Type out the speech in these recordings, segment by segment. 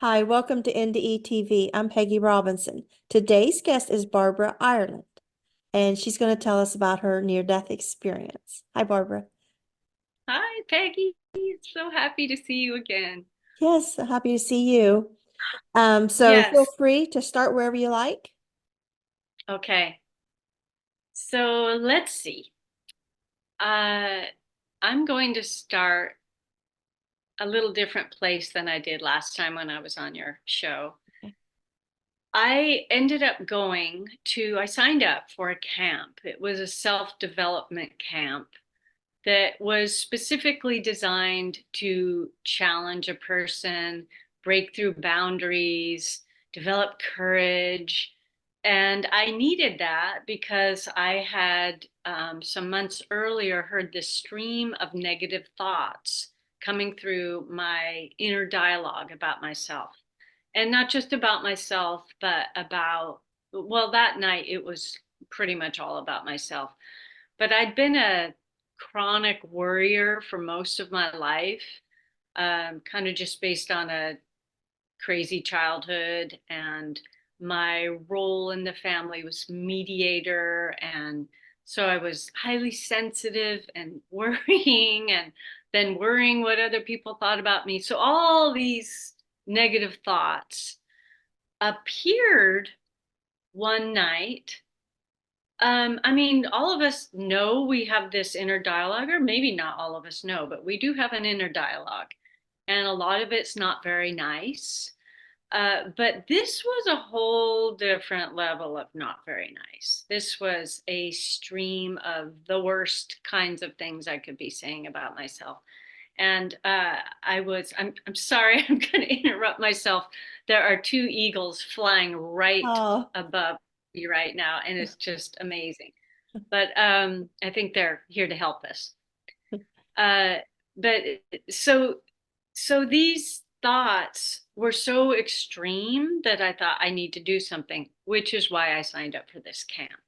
Hi, welcome to NDE TV. I'm Peggy Robinson. Today's guest is Barbara Ireland, and she's going to tell us about her near-death experience. Hi, Barbara. Hi, Peggy. So happy to see you again. Yes, happy to see you. So feel Yes. free to start wherever you like. Okay. So let's see. Uh, I'm going to start a little different place than I did last time when I was on your show. I ended up I signed up for a camp. It was a self-development camp that was specifically designed to challenge a person, break through boundaries, develop courage. And I needed that because I had some months earlier heard this stream of negative thoughts coming through my inner dialogue about myself. And not just about myself, but well, that night it was pretty much all about myself. But I'd been a chronic worrier for most of my life, kind of just based on a crazy childhood. And my role in the family was mediator. And so I was highly sensitive and worrying, and then worrying what other people thought about me. So all these negative thoughts appeared one night. I mean, all of us know we have this inner dialogue, or maybe not all of us know, but we do have an inner dialogue. And a lot of it's not very nice. But this was a whole different level of not very nice. This was a stream of the worst kinds of things I could be saying about myself. And I'm sorry, I'm going to interrupt myself. There are two eagles flying right Oh, above me right now, and it's just amazing. But I think they're here to help us. Uh, but so, so these thoughts were so extreme that I thought I need to do something, which is why I signed up for this camp.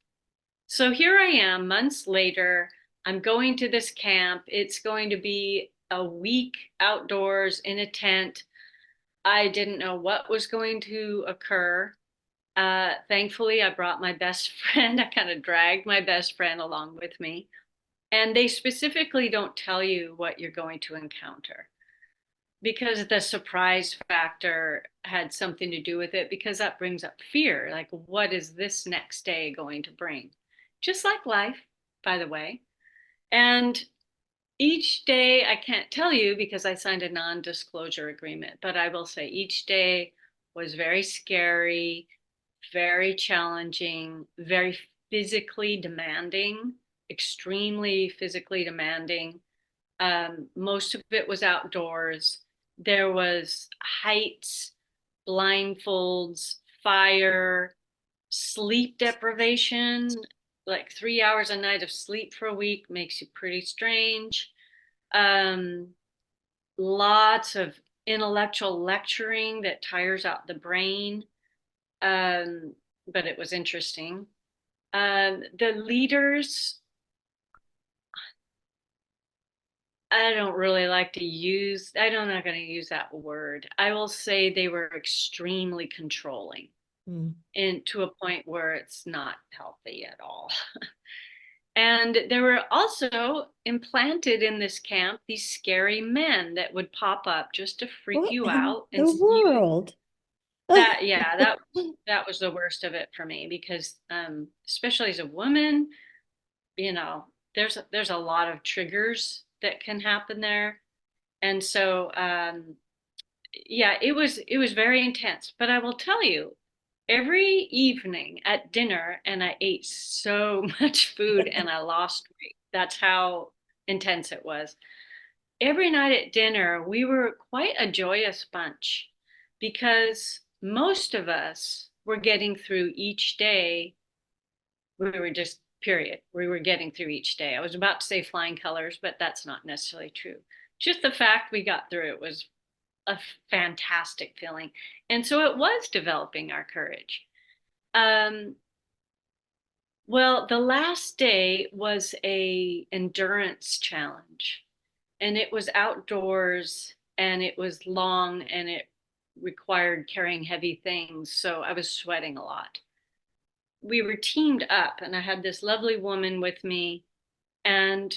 So here I am, months later. I'm going to this camp. It's going to be a week outdoors in a tent. I didn't know what was going to occur. Thankfully, I brought my best friend. I kind of dragged my best friend along with me. And they specifically don't tell you what you're going to encounter because the surprise factor had something to do with it, because that brings up fear. Like, what is this next day going to bring? Just like life, by the way. And each day, I can't tell you because I signed a non-disclosure agreement, but I will say each day was very scary, very challenging, very physically demanding, extremely physically demanding. Most of it was outdoors. There was heights, blindfolds, fire, sleep deprivation. Like 3 hours a night of sleep for a week makes you pretty strange. Um, Lots of intellectual lecturing that tires out the brain. But it was interesting. The leaders, I don't really like to use, I'm not going to use that word. I will say they were extremely controlling, hmm. and to a point where it's not healthy at all. And there were also implanted in this camp these scary men that would pop up just to freak What you in out and the you world? that was the worst of it for me because especially as a woman, you know, there's a lot of triggers that can happen there. And so yeah, it was very intense. But I will tell you, every evening at dinner, and I ate so much food and I lost weight. That's how intense it was. Every night at dinner, we were quite a joyous bunch because most of us were getting through each day. We were just, period. We were getting through each day. I was about to say flying colors, but that's not necessarily true. Just the fact we got through it was a fantastic feeling. And so it was developing our courage. Um, well, the last day was a endurance challenge, and it was outdoors and it was long and it required carrying heavy things. So I was sweating a lot. We were teamed up, and I had this lovely woman with me, and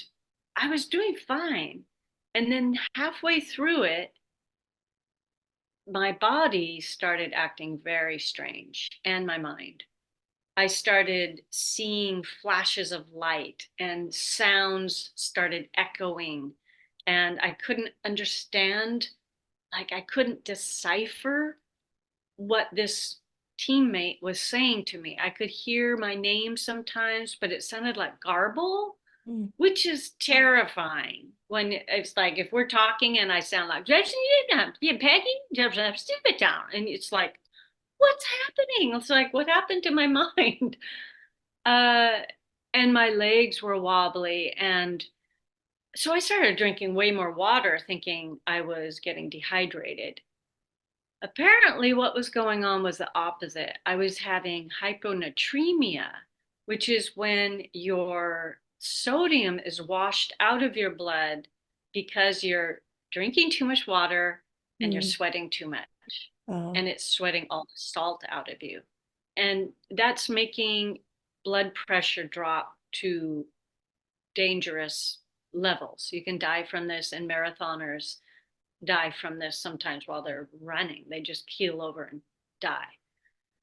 I was doing fine. And then halfway through it, my body started acting very strange, and my mind. I started seeing flashes of light, and sounds started echoing, and I couldn't understand, like, I couldn't decipher what this teammate was saying to me. I could hear my name sometimes, but it sounded like garble, Mm. which is terrifying. When it's like, if we're talking and I sound like, yeah, Peggy, and it's like, what's happening? It's like, what happened to my mind? Uh, and my legs were wobbly. And so I started drinking way more water, thinking I was getting dehydrated. Apparently, what was going on was the opposite. I was having hyponatremia, which is when your sodium is washed out of your blood because you're drinking too much water and you're Mm. sweating too much, Oh. and it's sweating all the salt out of you. And that's making blood pressure drop to dangerous levels. You can die from this, and marathoners die from this sometimes while they're running. They just keel over and die.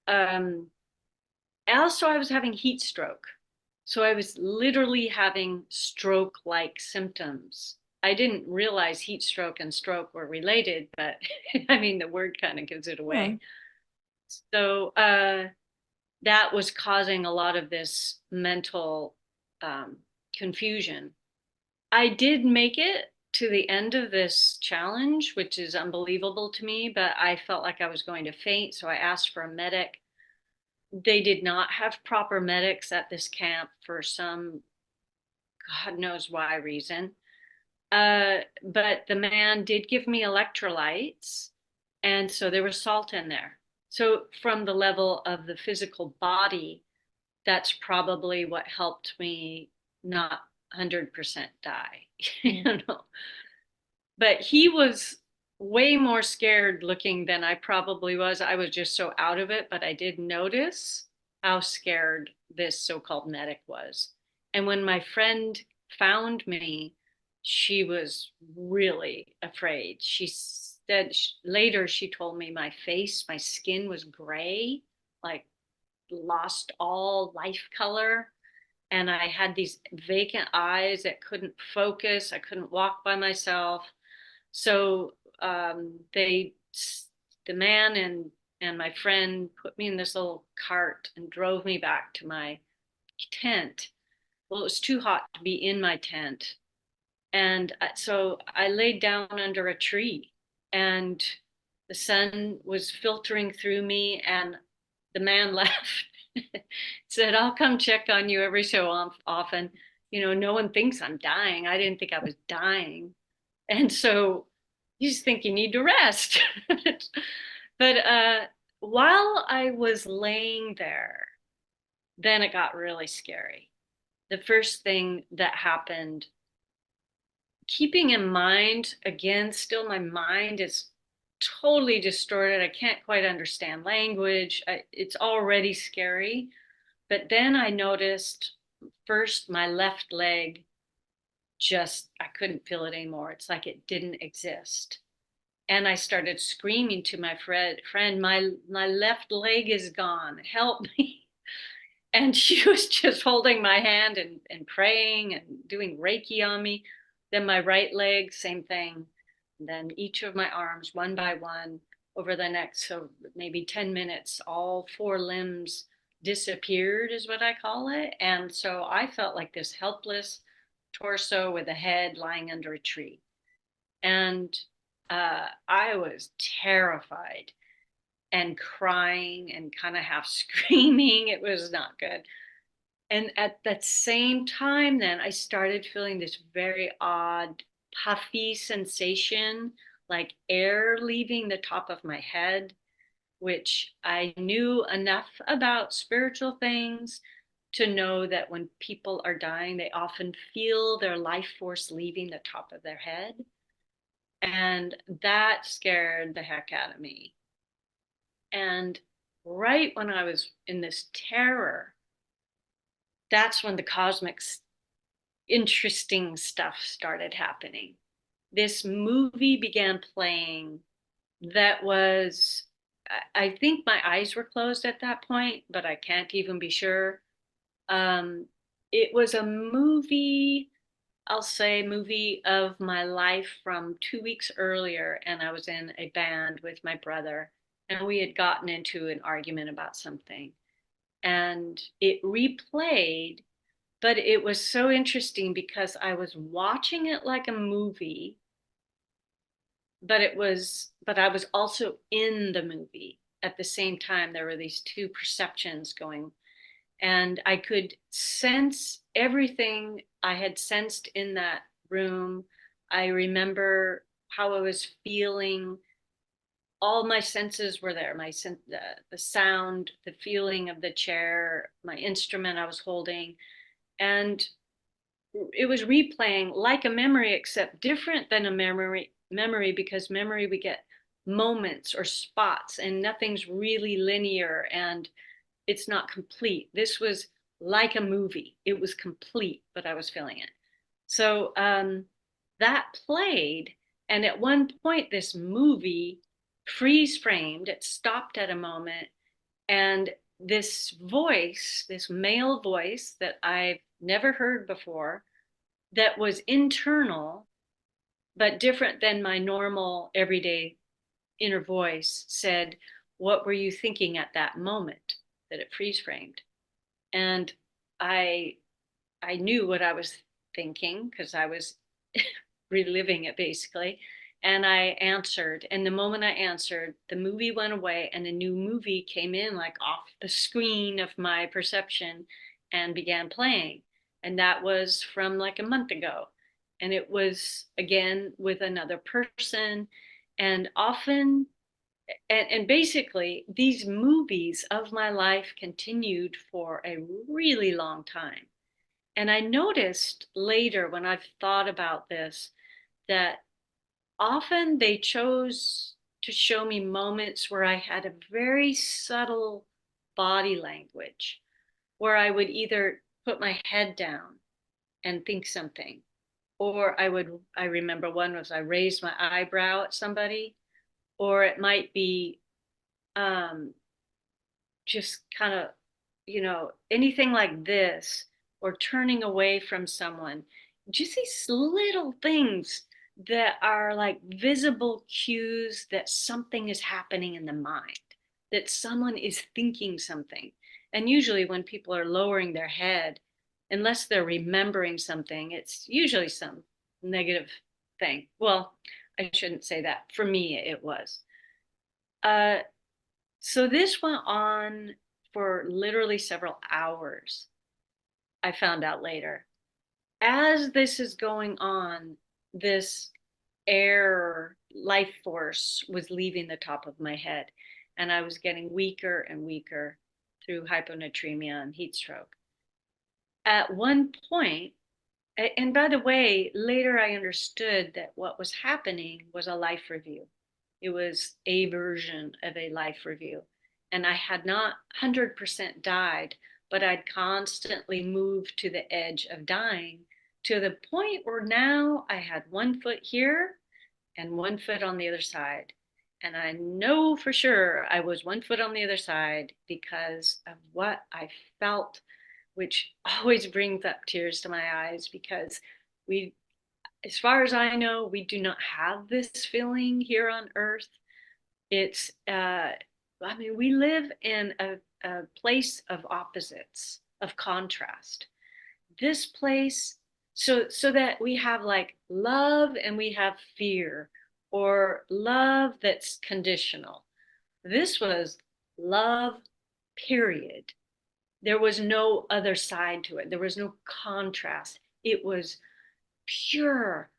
Um, Also, I was having heat stroke. So I was literally having stroke like symptoms. I didn't realize heat stroke and stroke were related, but I mean, the word kind of gives it Huh. away. So that was causing a lot of this mental um, confusion. I did make it to the end of this challenge, which is unbelievable to me, but I felt like I was going to faint. So I asked for a medic. They did not have proper medics at this camp for some God knows why reason. But the man did give me electrolytes, and so there was salt in there. So from the level of the physical body, that's probably what helped me not 100% die, you Mm. know. But he was way more scared looking than I probably was. I was just so out of it, but I did notice how scared this so-called medic was. And when my friend found me, she was really afraid. She said later, she told me my face, my skin was gray, like lost all life color. And I had these vacant eyes that couldn't focus. I couldn't walk by myself. So the man and my friend put me in this little cart and drove me back to my tent. Well, it was too hot to be in my tent. And so I laid down under a tree, and the sun was filtering through me, and the man left. Said, I'll come check on you every so often. You know, no one thinks I'm dying. I didn't think I was dying. And so you just think you need to rest. But while I was laying there, then it got really scary. The first thing that happened, keeping in mind, again, still my mind is totally distorted. I can't quite understand language. It's already scary. But then I noticed first my left leg, just, I couldn't feel it anymore. It's like it didn't exist. And I started screaming to my friend, my left leg is gone. Help me. And she was just holding my hand and praying and doing Reiki on me. Then my right leg, same thing. And then each of my arms, one by one, over the next, so maybe 10 minutes, all four limbs disappeared, is what I call it. And so I felt like this helpless torso with a head lying under a tree. And I was terrified and crying and kind of half screaming. It was not good. And at that same time, then I started feeling this very odd, puffy sensation, like air leaving the top of my head, which I knew enough about spiritual things to know that when people are dying, they often feel their life force leaving the top of their head. And that scared the heck out of me. And right when I was in this terror, that's when the cosmic interesting stuff started happening. This movie began playing that was, I think my eyes were closed at that point, but I can't even be sure. Um, it was a movie, I'll say movie of my life from 2 weeks earlier, and I was in a band with my brother, and we had gotten into an argument about something, and it replayed, but it was so interesting because I was watching it like a movie, but I was also in the movie at the same time. There were these two perceptions going, and I could sense everything I had sensed in that room. I remember how I was feeling. All my senses were there. The sound, the feeling of the chair, my instrument I was holding, and it was replaying like a memory, except different than a memory, because memory we get moments or spots, and nothing's really linear, and it's not complete. This was like a movie. It was complete, but I was feeling it. So that played, and at one point, this movie freeze framed. It stopped at a moment, and this voice, this male voice that I've never heard before, that was internal but different than my normal everyday inner voice, said, "What were you thinking at that moment that it freeze framed?" And I I knew what I was thinking because I was reliving it basically. And I answered. And the moment I answered, the movie went away and a new movie came in, like off the screen of my perception, and began playing. And that was from like a month ago. And it was again with another person. And often, and basically, these movies of my life continued for a really long time. And I noticed later when I've thought about this that often they chose to show me moments where I had a very subtle body language, where I would either put my head down and think something, or I remember one was I raised my eyebrow at somebody, or it might be um, just kind of, anything like this, or turning away from someone. Just these little things that are like visible cues that something is happening in the mind, that someone is thinking something. And usually, when people are lowering their head, unless they're remembering something, it's usually some negative thing. Well, I shouldn't say that. For me, it was. Uh, so this went on for literally several hours, I found out later. As this is going on, this air life force was leaving the top of my head, and I was getting weaker and weaker through hyponatremia and heat stroke. At one point, and by the way, later I understood that what was happening was a life review. It was a version of a life review. And I had not 100% died, but I'd constantly moved to the edge of dying, to the point where now I had one foot here and one foot on the other side. And I know for sure I was one foot on the other side because of what I felt, which always brings up tears to my eyes, because we, as far as I know, we do not have this feeling here on earth. It's, I mean, we live in a place of opposites, of contrast. This place, so that we have like love and we have fear, or love that's conditional. This was love, period. There was no other side to it. There was no contrast. It was pure,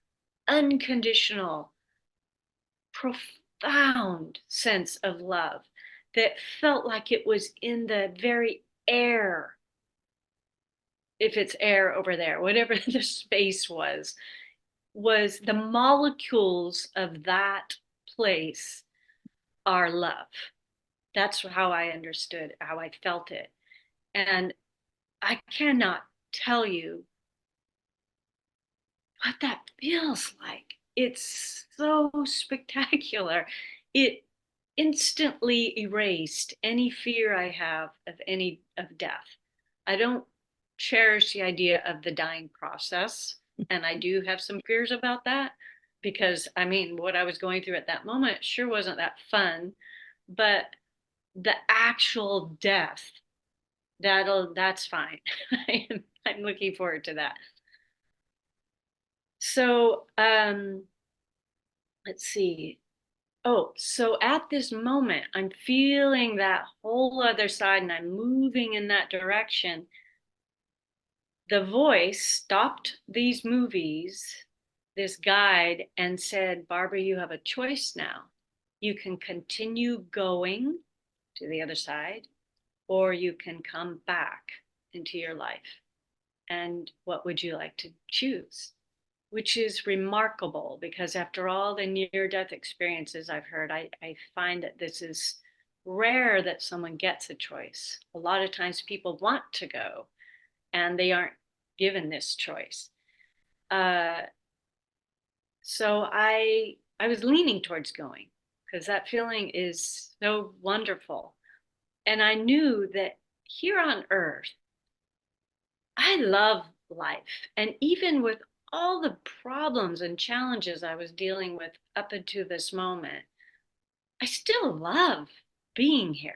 unconditional, profound sense of love that felt like it was in the very air. If it's air over there, whatever the space was the molecules of that place are love. That's how I understood, how I felt it. And I cannot tell you what that feels like. It's so spectacular. It instantly erased any fear I have of death. I don't cherish the idea of the dying process, and I do have some fears about that because I mean, what I was going through at that moment sure wasn't that fun, but the actual death, that's fine. I'm looking forward to that. So, let's see. Oh, so at this moment, I'm feeling that whole other side and I'm moving in that direction. The voice stopped these movies, this guide, and said, Barbara, you have a choice now. You can continue going to the other side, or you can come back into your life. And what would you like to choose? Which is remarkable because after all the near-death experiences I've heard, I find that this is rare that someone gets a choice. A lot of times people want to go and they aren't given this choice. Uh, so I was leaning towards going because that feeling is so wonderful. And I knew that here on earth, I love life. And even with all the problems and challenges I was dealing with up until this moment, I still love being here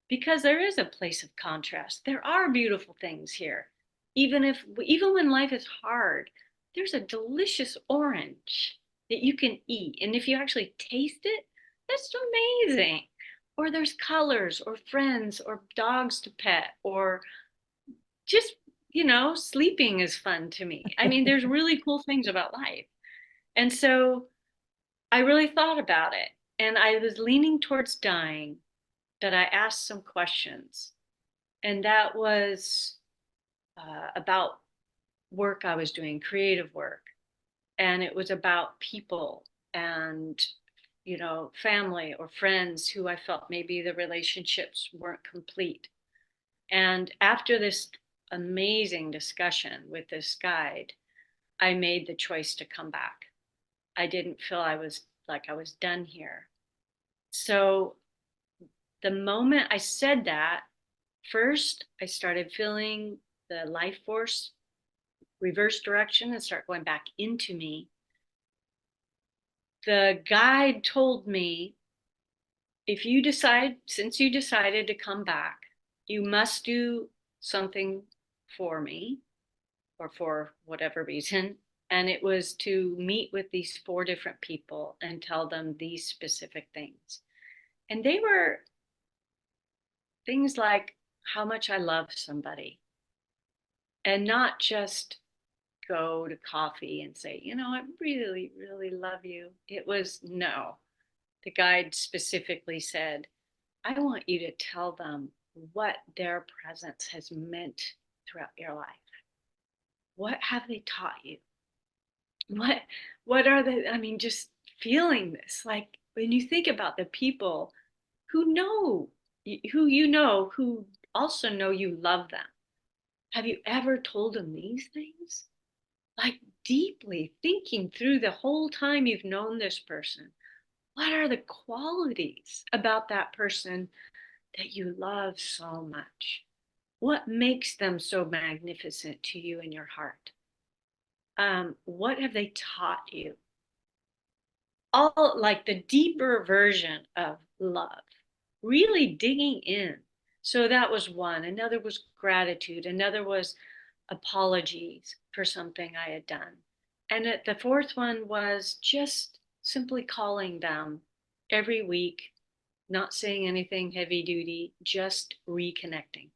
because there is a place of contrast. There are beautiful things here. Even when life is hard, there's a delicious orange that you can eat. And if you actually taste it, that's amazing. Or there's colors or friends or dogs to pet or just, sleeping is fun to me. I mean, there's really cool things about life. And so I really thought about it and I was leaning towards dying, but I asked some questions. And that was about work I was doing, creative work. And it was about people and, family or friends who I felt maybe the relationships weren't complete. And after this amazing discussion with this guide, I made the choice to come back. I didn't feel I was done here. So the moment I said that, first I started feeling the life force reverse direction and start going back into me. The guide told me, since you decided to come back, you must do something for me or for whatever reason. And it was to meet with these 4 different people and tell them these specific things. And they were things like how much I love somebody and not just go to coffee and say, I really, really love you. It was no. The guide specifically said, I want you to tell them what their presence has meant throughout your life. What have they taught you? What what are the I mean, just feeling this, like when you think about the people who know who also know you love them. Have you ever told them these things? Like deeply thinking through the whole time you've known this person. What are the qualities about that person that you love so much? What makes them so magnificent to you in your heart? What have they taught you? All like the deeper version of love, really digging in. So that was one. Another was gratitude. Another was apologies for something I had done. And the fourth one was just simply calling them every week, not saying anything heavy duty, just reconnecting.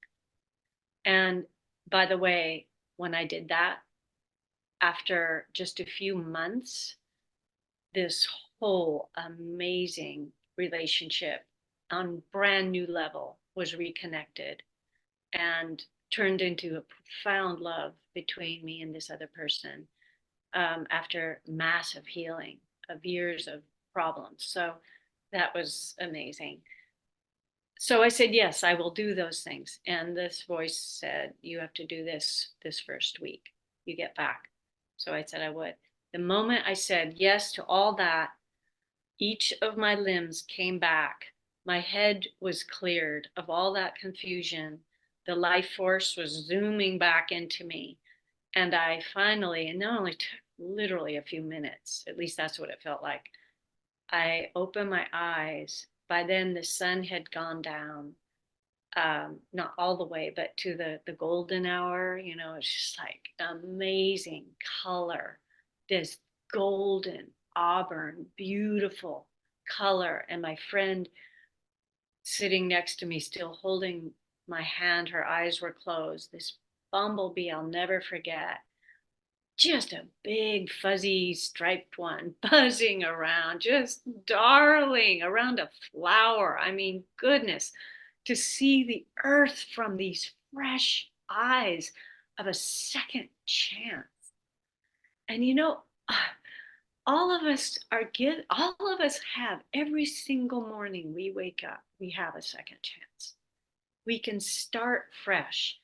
And by the way, when I did that, after just a few months, this whole amazing relationship on brand new level was reconnected and turned into a profound love between me and this other person after massive healing of years of problems. So that was amazing. So I said, yes, I will do those things. And this voice said, you have to do this first week you get back. So I said I would. The moment I said yes to all that, each of my limbs came back. My head was cleared of all that confusion. The life force was zooming back into me. And I finally, and it only took literally a few minutes, at least that's what it felt like. I opened my eyes. By then, the sun had gone down, not all the way, but to the golden hour. It's just like amazing color, this golden auburn, beautiful color. And my friend sitting next to me, still holding my hand, her eyes were closed. This bumblebee I'll never forget, just a big fuzzy striped one buzzing around, just darling around a flower. I mean, goodness, to see the earth from these fresh eyes of a second chance. And all of us have, every single morning we wake up, we have a second chance. We can start fresh.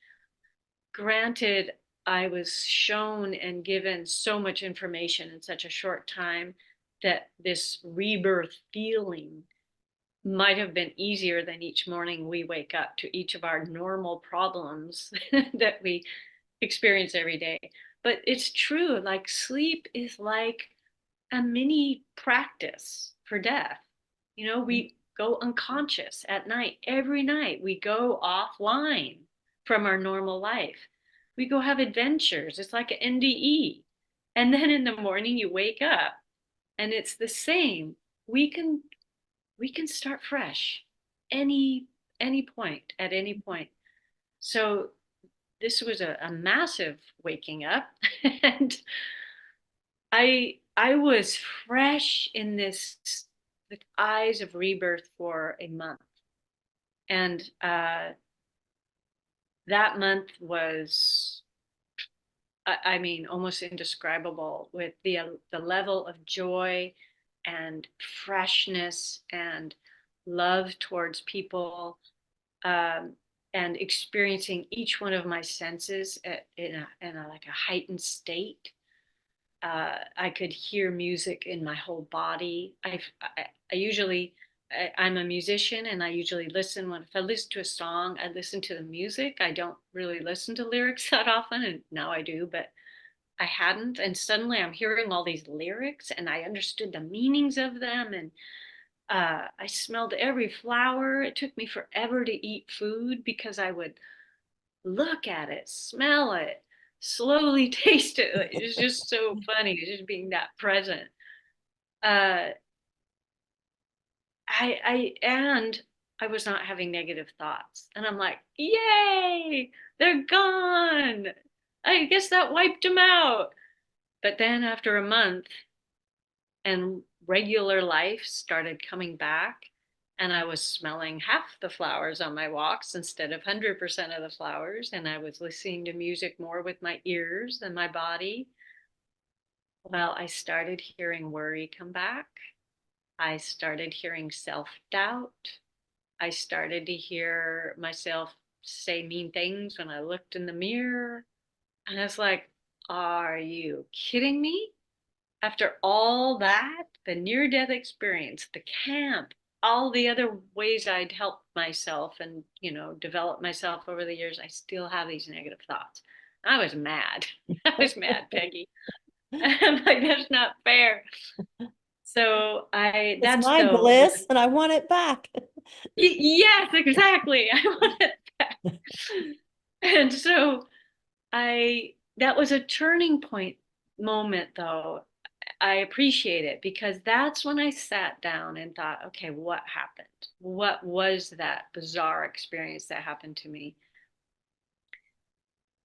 Granted, I was shown and given so much information in such a short time that this rebirth feeling might have been easier than each morning we wake up to each of our normal problems that we experience every day. But it's true, like sleep is like a mini practice for death. We go unconscious at night. Every night we go offline from our normal life. We go have adventures. It's like an NDE. And then in the morning you wake up and it's the same. We can start fresh any point at any point. So this was a massive waking up and I was fresh in this the eyes of rebirth for a month. And that month was, I mean, almost indescribable, with the level of joy and freshness and love towards people, and experiencing each one of my senses in a like a heightened state. I could hear music in my whole body. I usually, I'm a musician and I usually listen. If I listen to a song, I listen to the music. I don't really listen to lyrics that often, and now I do, but I hadn't. And suddenly I'm hearing all these lyrics and I understood the meanings of them. And I smelled every flower. It took me forever to eat food because I would look at it, smell it, slowly taste it. It's just so funny, just being that present. Uh, and I was not having negative thoughts, and I'm like, yay, they're gone. I guess that wiped them out. But then after a month, and regular life started coming back, and I was smelling half the flowers on my walks instead of 100% of the flowers, and I was listening to music more with my ears than my body. Well, I started hearing worry come back. I started hearing self-doubt. I started to hear myself say mean things when I looked in the mirror. And I was like, are you kidding me? After all that, the near death experience, the camp, all the other ways I'd helped myself and, develop myself over the years, I still have these negative thoughts. I was mad. I was mad, Peggy. I'm like, that's not fair. So It's my bliss and I want it back. Yes, exactly. I want it back. And so that was a turning point moment, though. I appreciate it because that's when I sat down and thought, okay, what happened? What was that bizarre experience that happened to me?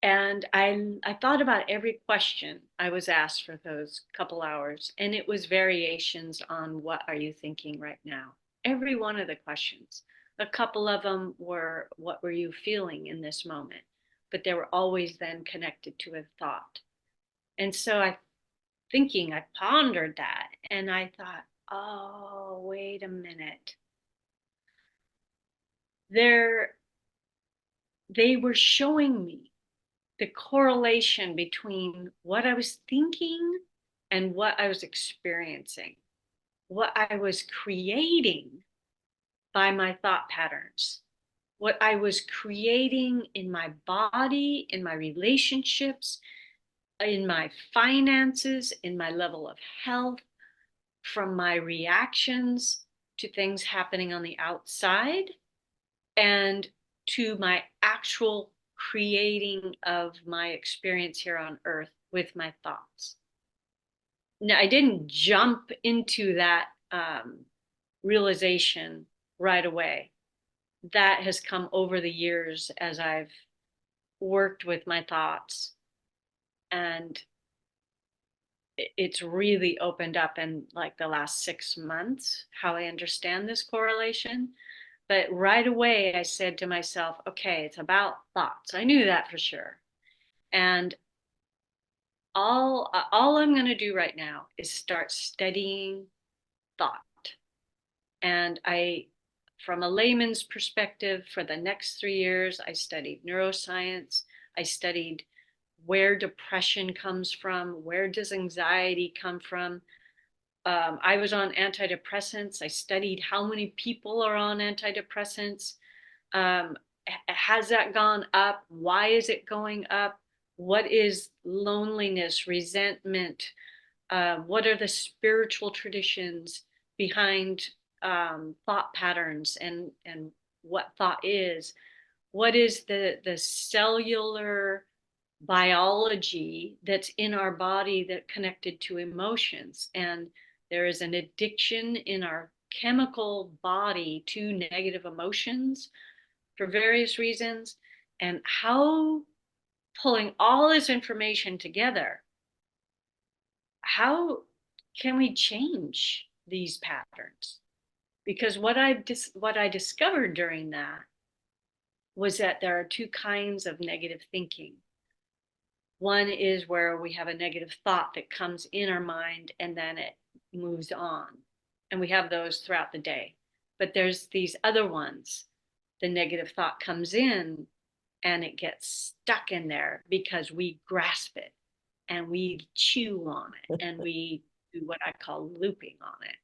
And I thought about every question I was asked for those couple hours, and it was variations on what are you thinking right now? Every one of the questions. A couple of them were, what were you feeling in this moment? But they were always then connected to a thought. And so I pondered that and I thought, oh, wait a minute. they were showing me the correlation between what I was thinking and what I was experiencing, what I was creating by my thought patterns, what I was creating in my body, in my relationships, in my finances, in my level of health, from my reactions to things happening on the outside, and to my actual creating of my experience here on earth with my thoughts. Now, I didn't jump into that realization right away. That has come over the years as I've worked with my thoughts, and it's really opened up in like the last 6 months how I understand this correlation. But right away I said to myself, okay, it's about thoughts. I knew that for sure. And all I'm going to do right now is start studying thought. And from a layman's perspective, for the next 3 years, I studied neuroscience. I studied where depression comes from, where does anxiety come from. I was on antidepressants. I studied how many people are on antidepressants. Um, has that gone up? Why is it going up? What is loneliness, resentment? What are the spiritual traditions behind thought patterns, and what thought is? What is the cellular biology that's in our body that connected to emotions? And there is an addiction in our chemical body to negative emotions for various reasons. And how, pulling all this information together, how can we change these patterns? Because what I discovered during that was that there are two kinds of negative thinking. One is where we have a negative thought that comes in our mind and then it moves on. And we have those throughout the day. But there's these other ones. The negative thought comes in and it gets stuck in there because we grasp it and we chew on it and we do what I call looping on it.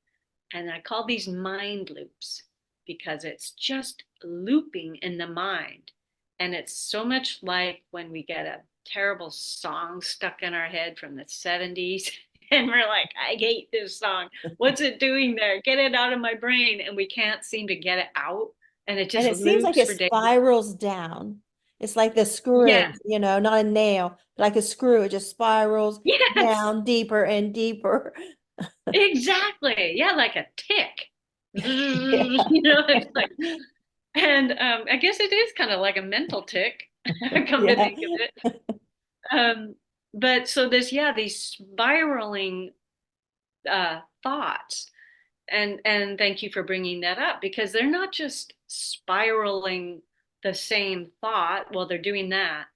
And I call these mind loops because it's just looping in the mind. And it's so much like when we get a terrible song stuck in our head from the 70s and we're like, I hate this song. What's it doing there? Get it out of my brain. And we can't seem to get it out. And it And just it seems like loops it for days. spirals down. It's like the screw, Yeah. not a nail, like a screw. It just spirals Yes. down deeper and deeper. Exactly. Yeah, like a tick. Yeah. It's like, and I guess it is kind of like a mental tick, come to Yeah. think of it. Um, but so these spiraling thoughts, and thank you for bringing that up, because they're not just spiraling the same thought. Well, they're doing that,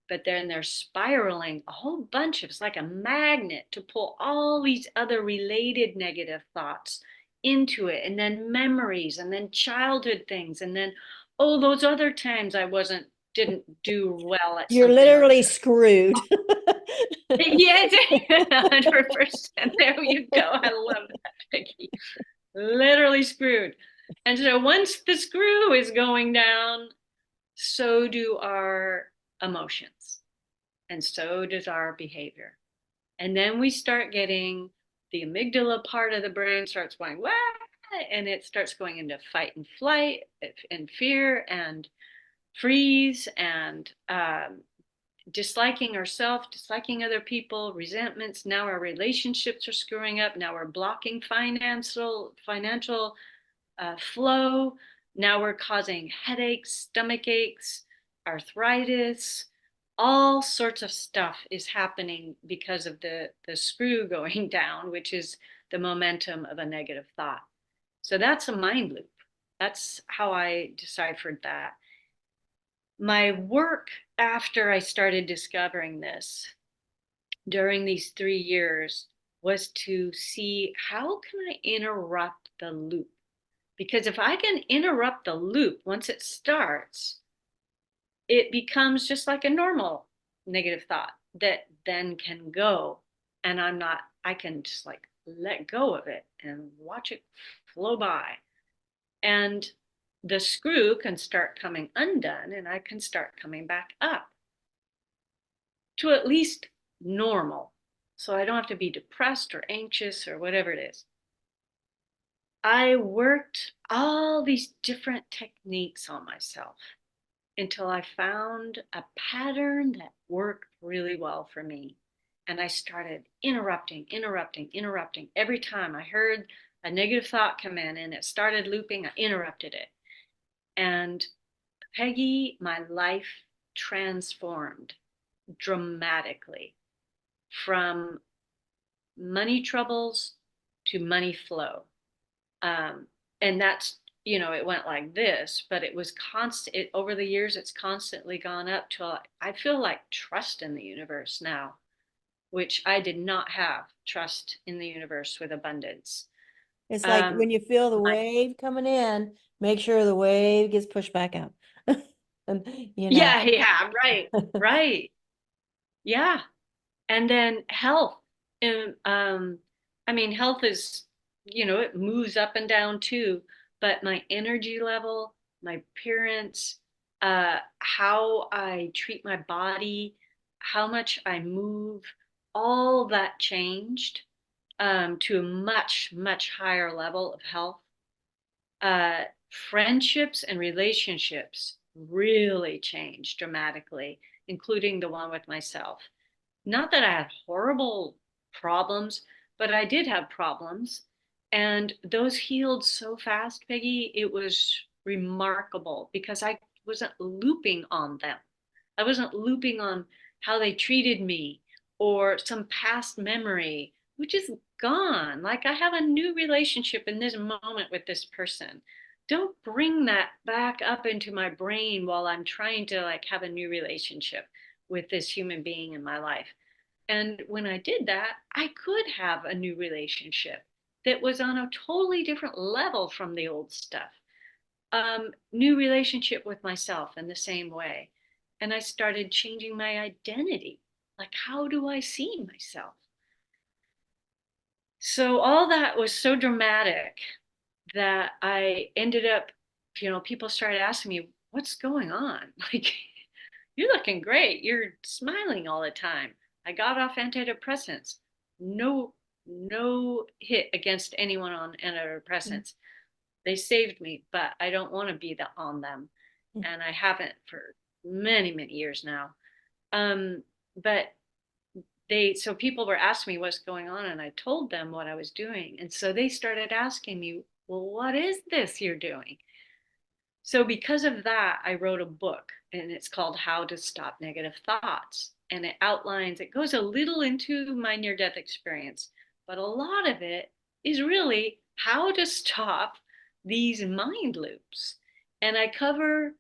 but then they're spiraling a whole bunch of, it's like a magnet to pull all these other related negative thoughts into it, and then memories, and then childhood things, and then, oh, those other times I didn't do well at You're something, or literally screwed. yes, 100%. There you go. I love that, Peggy. Literally screwed. And so once the screw is going down, so do our emotions, and so does our behavior. And then we start getting the amygdala part of the brain starts going, wah, and it starts going into fight and flight and fear and freeze, and disliking ourselves, disliking other people, resentments. Now our relationships are screwing up. Now we're blocking financial flow. Now we're causing headaches, stomach aches, arthritis. All sorts of stuff is happening because of the screw going down, which is the momentum of a negative thought. So that's a mind loop. That's how I deciphered that. My work after I started discovering this during these 3 years was to see, how can I interrupt the loop? Because if I can interrupt the loop once it starts, it becomes just like a normal negative thought that then can go. And I can just like let go of it and watch it flow by. And the screw can start coming undone and I can start coming back up to at least normal. So I don't have to be depressed or anxious or whatever it is. I worked all these different techniques on myself until I found a pattern that worked really well for me. And I started interrupting. Every time I heard a negative thought come in and it started looping, I interrupted it. And Peggy, my life transformed dramatically from money troubles to money flow. And that's, it went like this, but it was constant. Over the years, it's constantly gone up to, I feel like trust in the universe now, which I did not have trust in the universe with abundance. It's like Um, when you feel the my, wave coming in, make sure the wave gets pushed back out. And yeah, right. Yeah. And then health. And I mean, health is, it moves up and down too, but my energy level, my appearance, how I treat my body, how much I move, all that changed to a much, much higher level of health. Uh, Friendships and relationships really changed dramatically, including the one with myself. Not that I had horrible problems, but I did have problems. And those healed so fast, Peggy. It was remarkable because I wasn't looping on them. I wasn't looping on how they treated me or some past memory, which is gone. Like I have a new relationship in this moment with this person. Don't bring that back up into my brain while I'm trying to like have a new relationship with this human being in my life. And when I did that, I could have a new relationship that was on a totally different level from the old stuff. New relationship with myself in the same way. And I started changing my identity. Like, how do I see myself? So all that was so dramatic that I ended up, people started asking me, what's going on? Like, you're looking great. You're smiling all the time. I got off antidepressants. No, no hit against anyone on antidepressants. They saved me, but I don't want to be on them. And I haven't for many, many years now. But so people were asking me what's going on, and I told them what I was doing. And so they started asking me, well, what is this you're doing? So because of that, I wrote a book, and it's called How to Stop Negative Thoughts. And it goes a little into my near-death experience, but a lot of it is really how to stop these mind loops. And I cover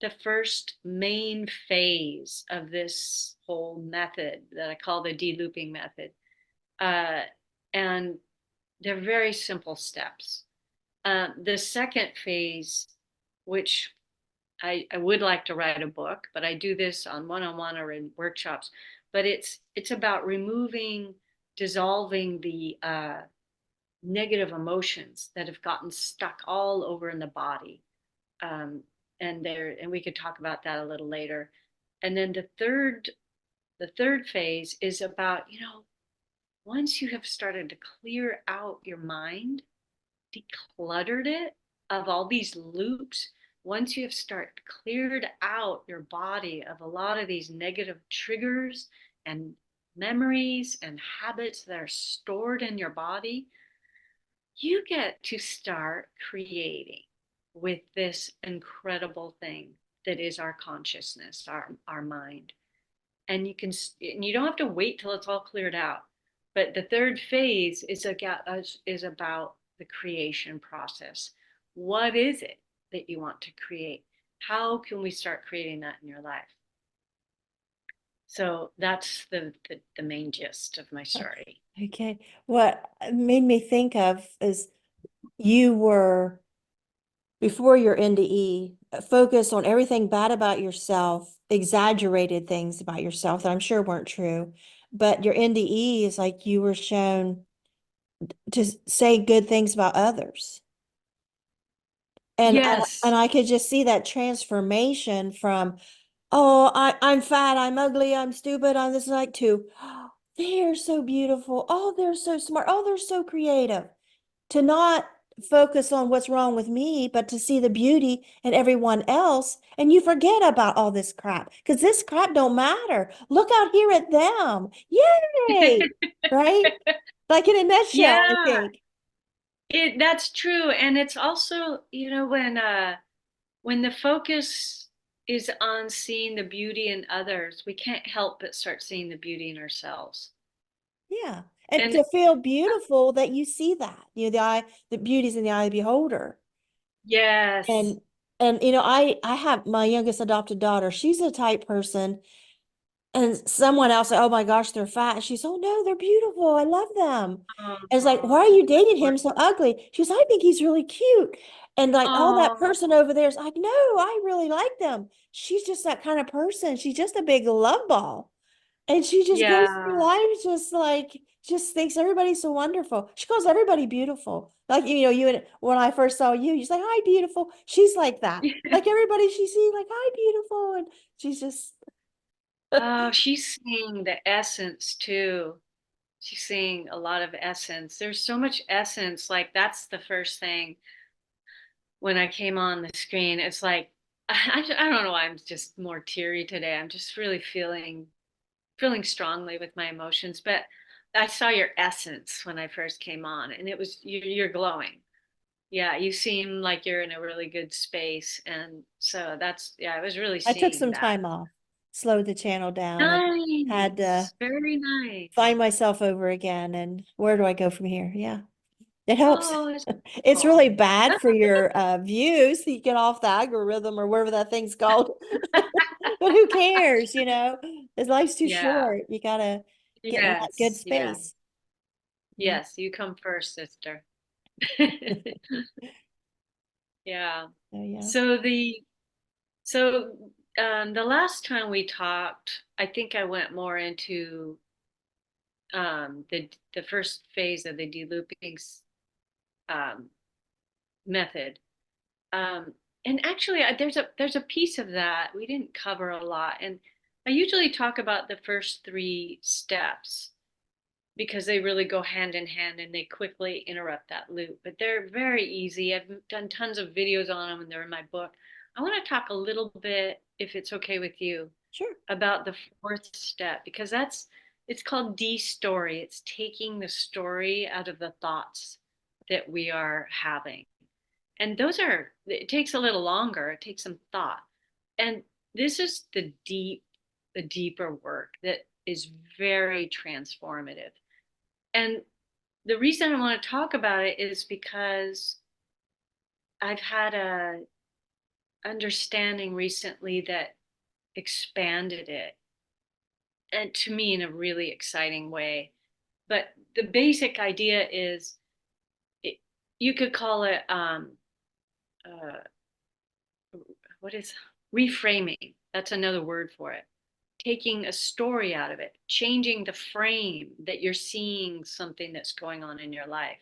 the first main phase of this whole method that I call the de-looping method. Uh, and they're very simple steps. The second phase, which I would like to write a book, but I do this on one-on-one or in workshops. But it's about dissolving the negative emotions that have gotten stuck all over in the body. And we could talk about that a little later. And then the third phase is about, once you have started to clear out your mind, decluttered it of all these loops, once you have cleared out your body of a lot of these negative triggers and memories and habits that are stored in your body, you get to start creating with this incredible thing that is our consciousness, our mind. And you don't have to wait till it's all cleared out. But the third phase is about the creation process. What is it that you want to create? How can we start creating that in your life? So that's the main gist of my story. Okay. What made me think of is you were before your NDE, focus on everything bad about yourself, exaggerated things about yourself that I'm sure weren't true. But your NDE is like you were shown to say good things about others. And Yes. I could just see that transformation from, oh, I'm fat, I'm ugly, I'm stupid, I'm this like to, oh, they're so beautiful. Oh, they're so smart. Oh, they're so creative. To not focus on what's wrong with me, but to see the beauty in everyone else. And you forget about all this crap because this crap don't matter. Look out here at them. Yay. Right? Like in a nutshell, I Yeah, think. that's true. And it's also, when the focus is on seeing the beauty in others, we can't help but start seeing the beauty in ourselves. Yeah. And And to feel beautiful that you see that, the eye, the beauty's in the eye of the beholder. yes. And I have my youngest adopted daughter. She's a type person. And someone else, oh my gosh, they're fat. And she's, oh no, they're beautiful. I love them. And it's like, why are you dating him so ugly? She's, I think he's really cute. And like, oh, that Oh, person over there is like, no, I really like them. She's just that kind of person. She's just a big love ball. And she just goes through yeah. life just like, just thinks everybody's so wonderful. She calls everybody beautiful. Like, you and when I first saw you, she's like, hi, beautiful. She's like that. Like everybody she sees, like, hi, beautiful. And she's just, Oh, she's seeing the essence too. She's seeing a lot of essence. There's so much essence. Like that's the first thing when I came on the screen. It's like I don't know why I'm just more teary today. I'm just really feeling strongly with my emotions. But I saw your essence when I first came on, and it was you're glowing. Yeah, you seem like you're in a really good space, and so that's yeah, I was really I took seeing some that. time off, slowed the channel down, and had to Nice, very nice. find myself over again. And where do I go from here? Yeah, it helps. Oh, it's It's really cool. bad for your views. You get off the algorithm or whatever that thing's called. But who cares, His life's too Yeah. short. You gotta get in that good Yes. Yeah. space. Yeah. Yes. You come first, sister. Yeah. So yeah. So the last time we talked, I think I went more into the first phase of the delooping um, method. Um, and actually, there's a piece of that we didn't cover a lot, and I usually talk about the first three steps because they really go hand in hand and they quickly interrupt that loop. But they're very easy. I've done tons of videos on them and they're in my book. I want to talk a little bit, if it's okay with you, Sure. about the fourth step because it's called de-story. It's taking the story out of the thoughts that we are having. And it takes a little longer, it takes some thought. And this is the deeper work that is very transformative. And the reason I want to talk about it is because I've had a understanding recently that expanded it and to me in a really exciting way. But the basic idea is it, you could call it uh, what is reframing. That's another word for it. Taking a story out of it, changing the frame that you're seeing something that's going on in your life.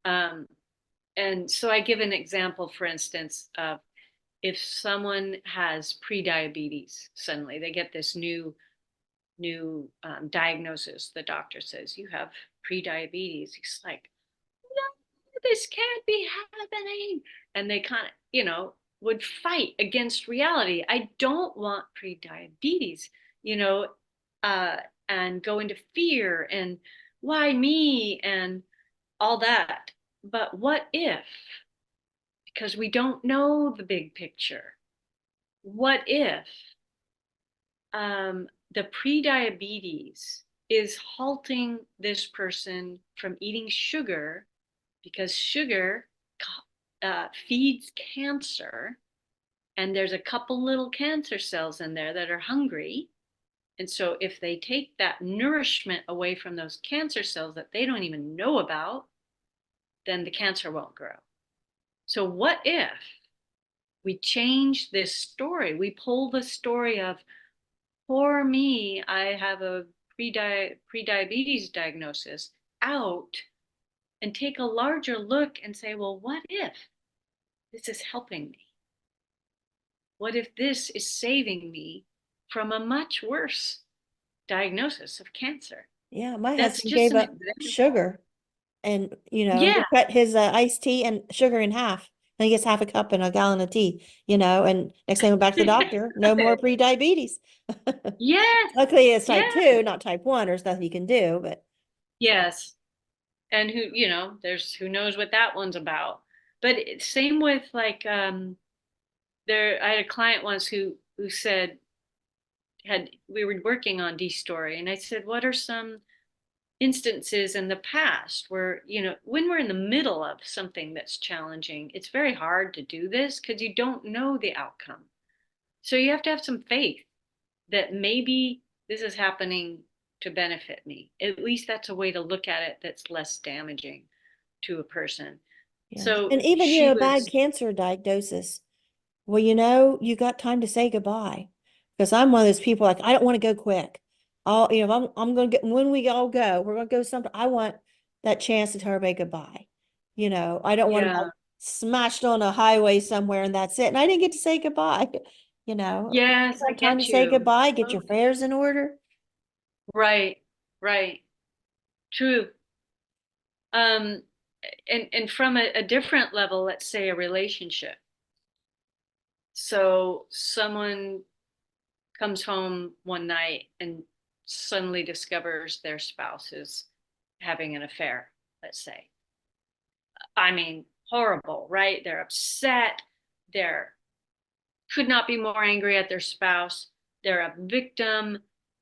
Um, and so I give an example, for instance, of if someone has pre-diabetes, suddenly they get this new diagnosis. The doctor says you have pre-diabetes. He's like, no, this can't be happening. And they kind of, would fight against reality. I don't want pre-diabetes, you know, uh, and go into fear and why me and all that. But what if, because we don't know the big picture, what if the pre-diabetes is halting this person from eating sugar because sugar feeds cancer and there's a couple little cancer cells in there that are hungry. And so if they take that nourishment away from those cancer cells that they don't even know about, then the cancer won't grow. So what if we change this story? We pull the story of, for me, I have a pre-diabetes diagnosis out and take a larger look and say, well, what if this is helping me? What if this is saving me from a much worse diagnosis of cancer? Yeah, my That's husband just gave an up example. sugar and, Yeah, he cut his iced tea and sugar in half. And he gets half a cup and a gallon of tea, and next thing went back to the doctor, no more good. pre-diabetes. Yes, Luckily it's type yes, 2, not type 1. There's nothing you can do, but yes. And there's who knows what that one's about. But same with like there I had a client once who said had we were working on D story and I said, what are some instances in the past where, when we're in the middle of something that's challenging, it's very hard to do this because you don't know the outcome. So you have to have some faith that maybe this is happening to benefit me. At least that's a way to look at it that's less damaging to a person. yeah. So And even, she a bad was, cancer diagnosis. Well, you got time to say goodbye. Because I'm one of those people, like, I don't want to go quick. I'm gonna get when we all go, we're gonna go sometime. I want that chance to tell everybody goodbye. I don't want to yeah, like smashed on a highway somewhere and that's it. And I didn't get to say goodbye. yes, I Have time to get say you. goodbye, get your affairs in order. Right, right, true. Um, and from a different level, let's say a relationship. So someone comes home one night and suddenly discovers their spouse is having an affair, let's say. I mean, horrible, right? They're upset. They're could not be more angry at their spouse. They're a victim.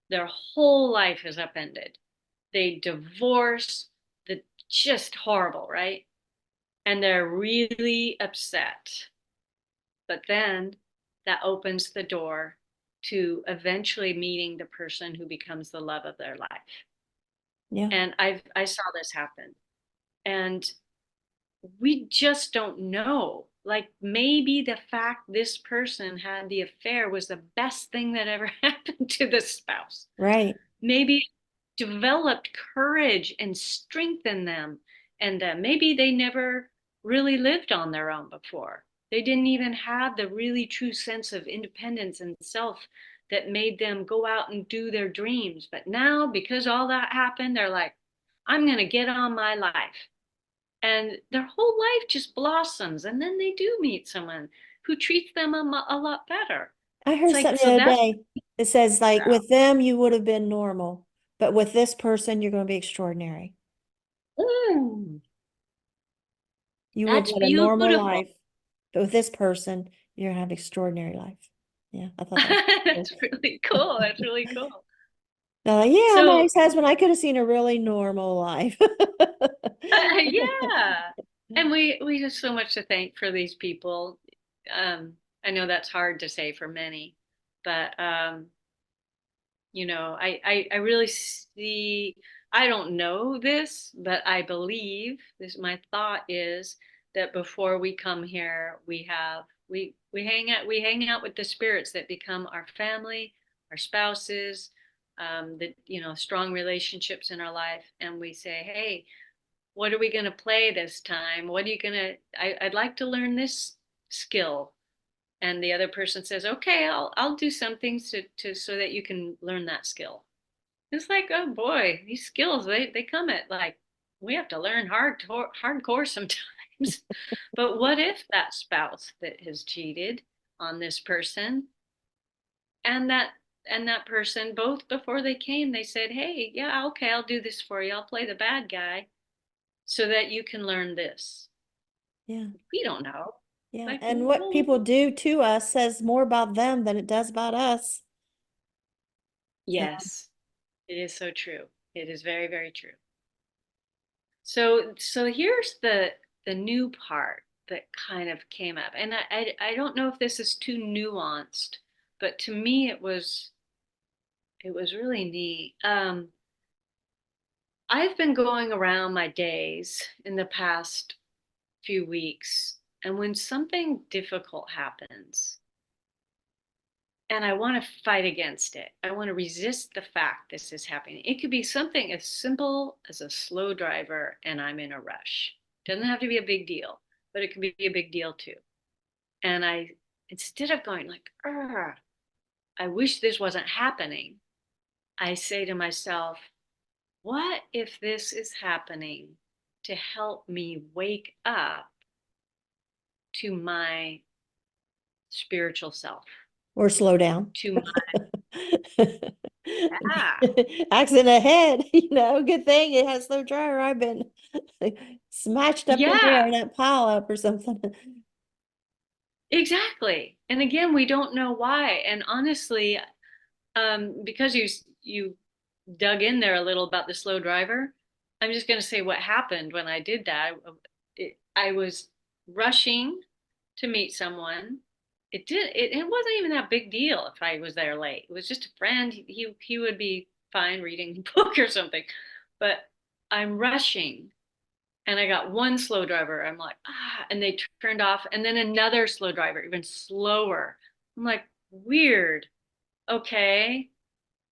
Their whole life is upended. They divorce. The just horrible, right? And they're really upset. But then that opens the door to eventually meeting the person who becomes the love of their life. Yeah, And I saw this happen. And we just don't know. Like maybe the fact this person had the affair was the best thing that ever happened to the spouse. right. Maybe developed courage and strengthened them. And maybe they never really lived on their own before. They didn't even have the really true sense of independence and self that made them go out and do their dreams. But now, because all that happened, they're like, I'm going to get on my life. And their whole life just blossoms. And then they do meet someone who treats them a lot better. I It's heard like, something so the other that's, day that says like with them you would have been normal, but with this person you're going to be extraordinary. mm, You would have that's had a normal beautiful. life, but with this person, you're gonna have extraordinary life. Yeah, I thought that was That's cool. really cool. That's really cool. Yeah, my So, ex-husband, I could have seen a really normal life. yeah. And we have so much to thank for these people. I know that's hard to say for many, but I really see, I don't know this, but I believe this, my thought is that before we come here, we hang out with the spirits that become our family, our spouses, strong relationships in our life. And we say, hey, what are we going to play this time? What are you going to, I'd like to learn this skill, and the other person says, okay, I'll do something to so that you can learn that skill. It's like, oh boy, these skills, they come at like, we have to learn hardcore sometimes. But what if that spouse that has cheated on this person, and that person, both before they came, they said, hey, yeah, okay, I'll do this for you, I'll play the bad guy so that you can learn this. Yeah, We don't know. yeah. Like, And what well, people do to us says more about them than it does about us. So, yes, it is so true. It is very, very true. So here's the new part that kind of came up, and I don't know if this is too nuanced, but to me it was really neat. I've been going around my days in the past few weeks, And when something difficult happens, and I want to fight against it, I want to resist the fact this is happening. It could be something as simple as a slow driver and I'm in a rush. Doesn't have to be a big deal, but it can be a big deal too. And instead of going like, I wish this wasn't happening, I say to myself, what if this is happening to help me wake up to my spiritual self, Or slow down. to my, yeah, Accident ahead, good thing it has slow dryer. I've been smashed up in there yeah, in that pile up or something. exactly. And again, we don't know why. And honestly, because you dug in there a little about the slow driver, I'm just going to say what happened when I did that. I was rushing to meet someone. It wasn't even that big deal if I was there late. It was just a friend. He would be fine reading a book or something. But I'm rushing and I got one slow driver. I'm like, and they turned off, and then another slow driver, even slower. I'm like, weird. Okay.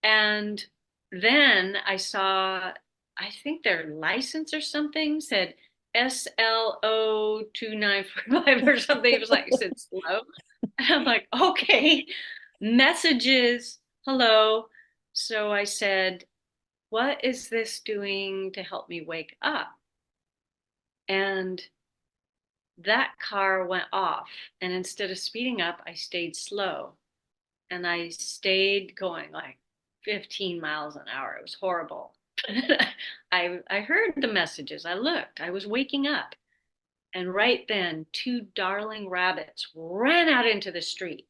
And then I saw, I think their license or something said SLO 2945 or something. It was like, it said slow. And I'm like, okay, messages, hello. So I said, what is this doing to help me wake up? And that car went off. And instead of speeding up, I stayed slow. And I stayed going like 15 miles an hour. It was horrible. I heard the messages. I looked. I was waking up. And right then, two darling rabbits ran out into the street.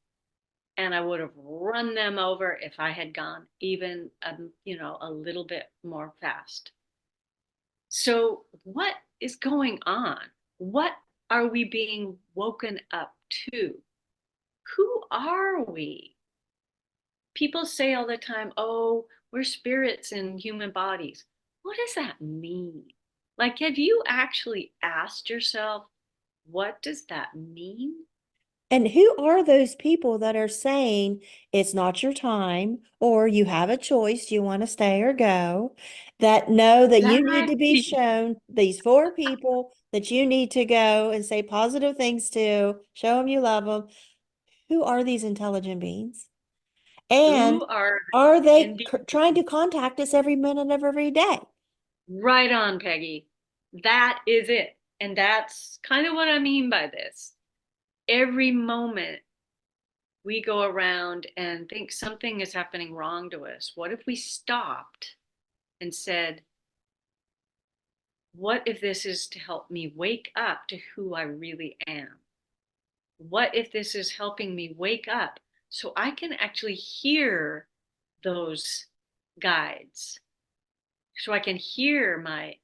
And I would have run them over if I had gone even, a little bit more fast. So, what is going on? What are we being woken up to? Who are we? People say all the time, oh, we're spirits in human bodies. What does that mean? Like, have you actually asked yourself, what does that mean? And who are those people that are saying it's not your time or you have a choice, do you want to stay or go? That know that you need to be Exactly. shown these four people that you need to go and say positive things to, show them you love them. Who are these intelligent beings? And Who are are they NDE? trying to contact us every minute of every day? Right on, Peggy. That is it. And that's kind of what I mean by this. Every moment we go around and think something is happening wrong to us. What if we stopped and said, what if this is to help me wake up to who I really am? What if this is helping me wake up so I can actually hear those guides? So I can hear my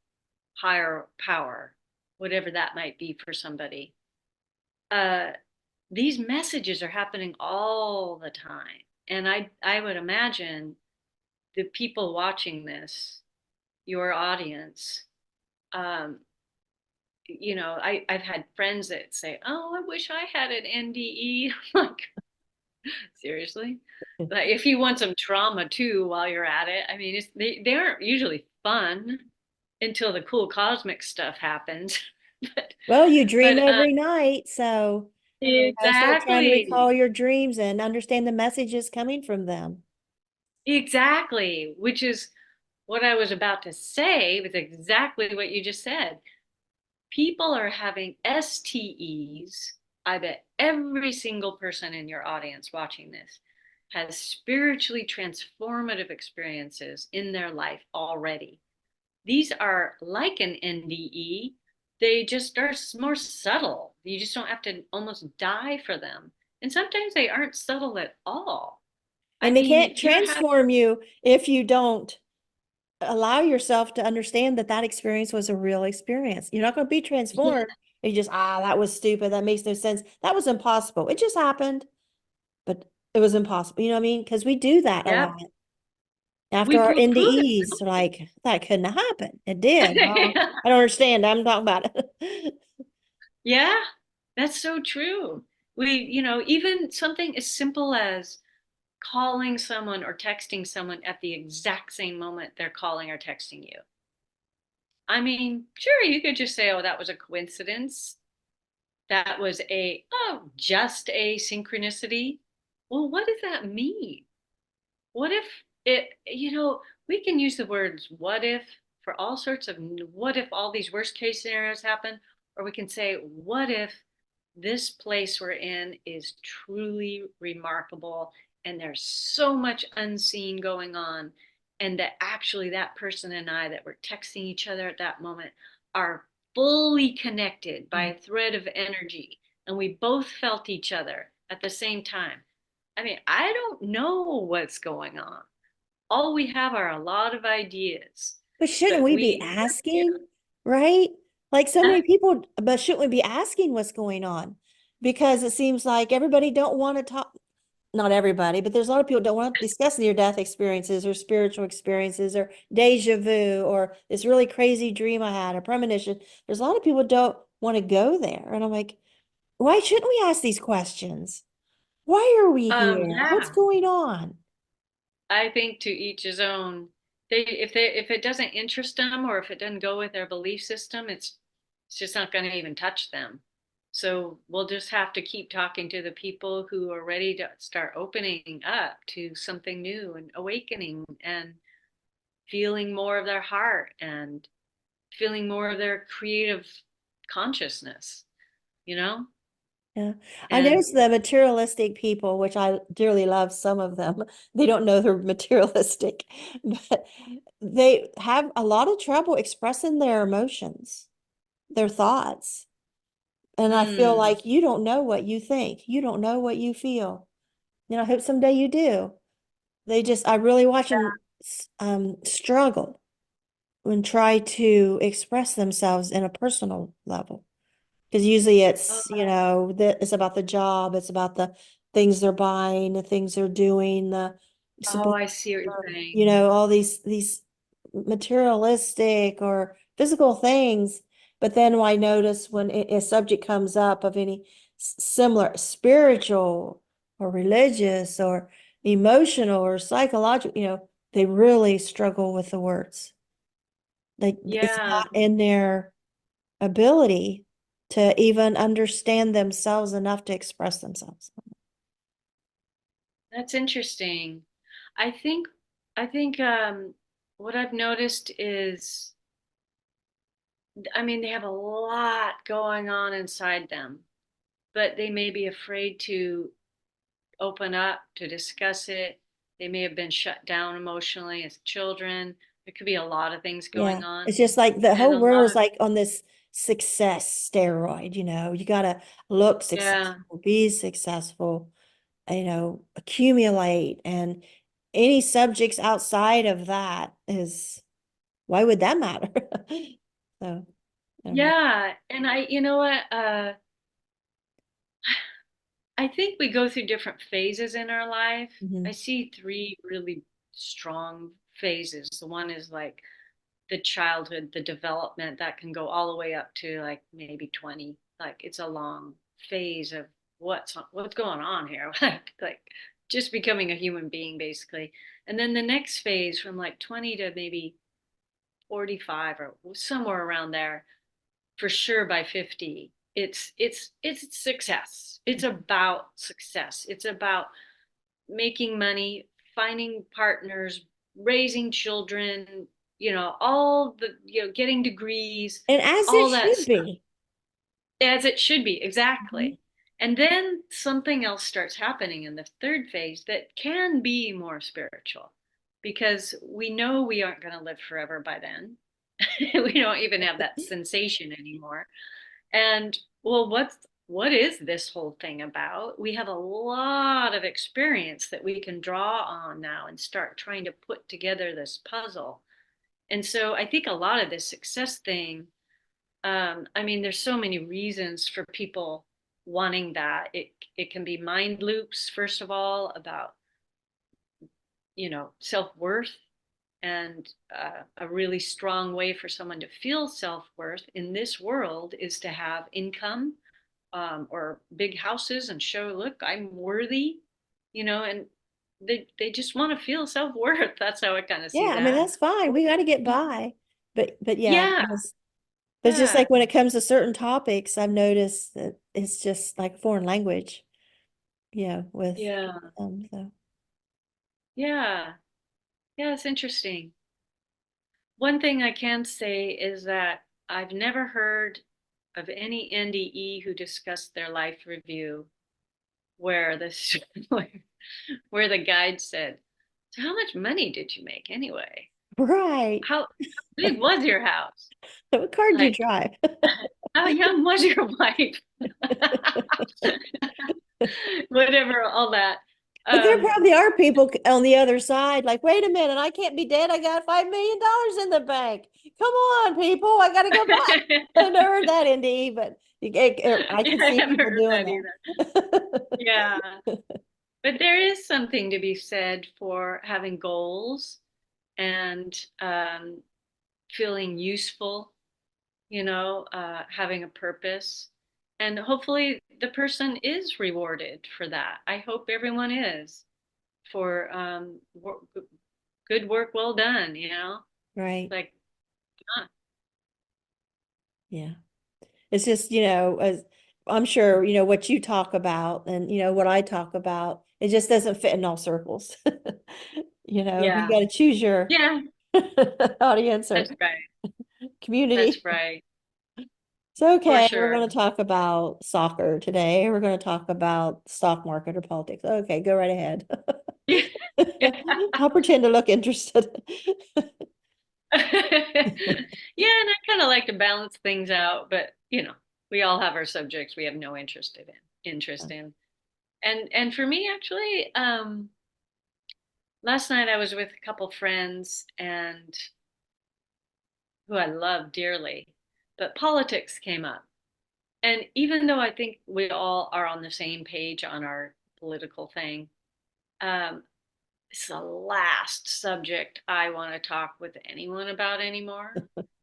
higher power, whatever that might be for somebody. Uh, these messages are happening all the time. And I would imagine the people watching this, your audience, um, I've had friends that say, "Oh, I wish I had an NDE." Like, seriously? Like, if you want some trauma too while you're at it, I mean, they aren't usually fun until the cool cosmic stuff happens. but Well, you dream but every night, so start trying to exactly, recall your dreams and understand the messages coming from them. exactly, which is what I was about to say with exactly what you just said. People are having STEs. I bet every single person in your audience watching this has spiritually transformative experiences in their life already. These are like an NDE. They just are more subtle. You just don't have to almost die for them. And sometimes they aren't subtle at all. I And they mean, can't if you're having, transform you if you don't allow yourself to understand that that experience was a real experience. You're not going to be transformed. You just, that was stupid. That makes no sense. That was impossible. It just happened, but it was impossible. You know what I mean? Because we do that a yep, lot. After we our prove NDEs, like, that couldn't have happened. It did. it. I don't understand. I'm talking about it. Yeah. That's so true. Even something as simple as calling someone or texting someone at the exact same moment they're calling or texting you. I mean, sure, you could just say, oh, that was a coincidence. That was just a synchronicity. Well, what does that mean? What if we can use the words what if for all sorts of what if all these worst case scenarios happen, or we can say, what if this place we're in is truly remarkable and there's so much unseen going on, and that actually that person and I that were texting each other at that moment are fully connected by Mm. a thread of energy, and we both felt each other at the same time. I mean, I don't know what's going on. All we have are a lot of ideas, But shouldn't but we be we asking, right? Like so uh, many people, but shouldn't we be asking what's going on? Because it seems like everybody don't want to talk, not everybody, but there's a lot of people don't want to discuss near-death experiences or spiritual experiences or deja vu or this really crazy dream I had, a premonition. There's a lot of people don't want to go there. And I'm like, why shouldn't we ask these questions? Why are we oh here? What's yeah, going on? I think to each his own. If it doesn't interest them or if it doesn't go with their belief system, it's just not going to even touch them. So we'll just have to keep talking to the people who are ready to start opening up to something new and awakening and feeling more of their heart and feeling more of their creative consciousness, you know? Yeah. I And noticed the materialistic people, which I dearly love some of them. They don't know they're materialistic, but they have a lot of trouble expressing their emotions, their thoughts. And I feel mm, like you don't know what you think. You don't know what you feel. And I hope someday you do. I really watch them struggle and try to express themselves in a personal level. Because usually oh, it's about the job, it's about the things they're buying, the things they're doing, the oh, support, I see what you're saying. all these materialistic or physical things. But then I notice when a subject comes up of any similar spiritual or religious or emotional or psychological, they really struggle with the words. Like it's Yeah, not in their ability to even understand themselves enough to express themselves. that's interesting. I think I think what I've noticed is, I mean, they have a lot going on inside them, but they may be afraid to open up, to discuss it. They may have been shut down emotionally as children. There could be a lot of things Yeah. going on. It's just like the And whole a world lot is of, like on this success steroid, you gotta look yeah. successful, be successful, accumulate. And any subjects outside of that why would that matter? So, I don't know. Yeah. And you know what? I think we go through different phases in our life. I Mhm. see three really strong phases. The one is like the childhood, the development that can go all the way up to like maybe 20. Like it's a long phase of what's going on here. Like just becoming a human being basically. And then the next phase from like 20 to maybe 45 or somewhere around there, for sure by 50, it's success. It's about success. It's about making money, finding partners, raising children, all the, getting degrees, And as it all that should stuff, be. as it should be, Mhm. exactly. And then something else starts happening in the third phase that can be more spiritual because we know we aren't going to live forever by then. We don't even have that sensation anymore. And well, what is this whole thing about? We have a lot of experience that we can draw on now and start trying to put together this puzzle. And so I think a lot of this success thing, I mean, there's so many reasons for people wanting that. It can be mind loops, first of all, about self-worth, and a really strong way for someone to feel self-worth in this world is to have income, or big houses and show, look, I'm worthy, and they just want to feel self-worth. That's how I kind of see Yeah, I mean, that. that's fine. We got to get by. But yeah, Yeah, it's just yeah, like when it comes to certain topics, I've noticed that it's just like foreign language, with yeah, so yeah, yeah. It's interesting. One thing I can say is that I've never heard of any NDE who discussed their life review where this where the guide said, "So how much money did you make anyway? right. How big was your house? What car do you Like, drive? how young was your wife?" Whatever, all that. But there Um, probably are people on the other side, like, wait a minute, I can't be dead. I got $5 million in the bank. Come on, people, I got to go back. I never heard that, NDE, but I yeah, could I see haven't people heard doing that either. that. Yeah. But there is something to be said for having goals and feeling useful, having a purpose. And hopefully the person is rewarded for that. I hope everyone is for good work well done. Right. Like, huh, Yeah. It's just, as I'm sure, what you talk about and, what I talk about, it just doesn't fit in all circles. You yeah, got to choose your yeah, audience or that's right. community. That's right. It's For okay. We're sure. going to talk about soccer today. We're going to talk about stock market or politics. Okay, go right ahead. Yeah. I'll pretend to look interested. Yeah, and I kind of like to balance things out, but we all have our subjects we have no interest in. And for me actually, last night I was with a couple friends and who I love dearly, but politics came up. And even though I think we all are on the same page on our political thing, um, it's the last subject I want to talk with anyone about anymore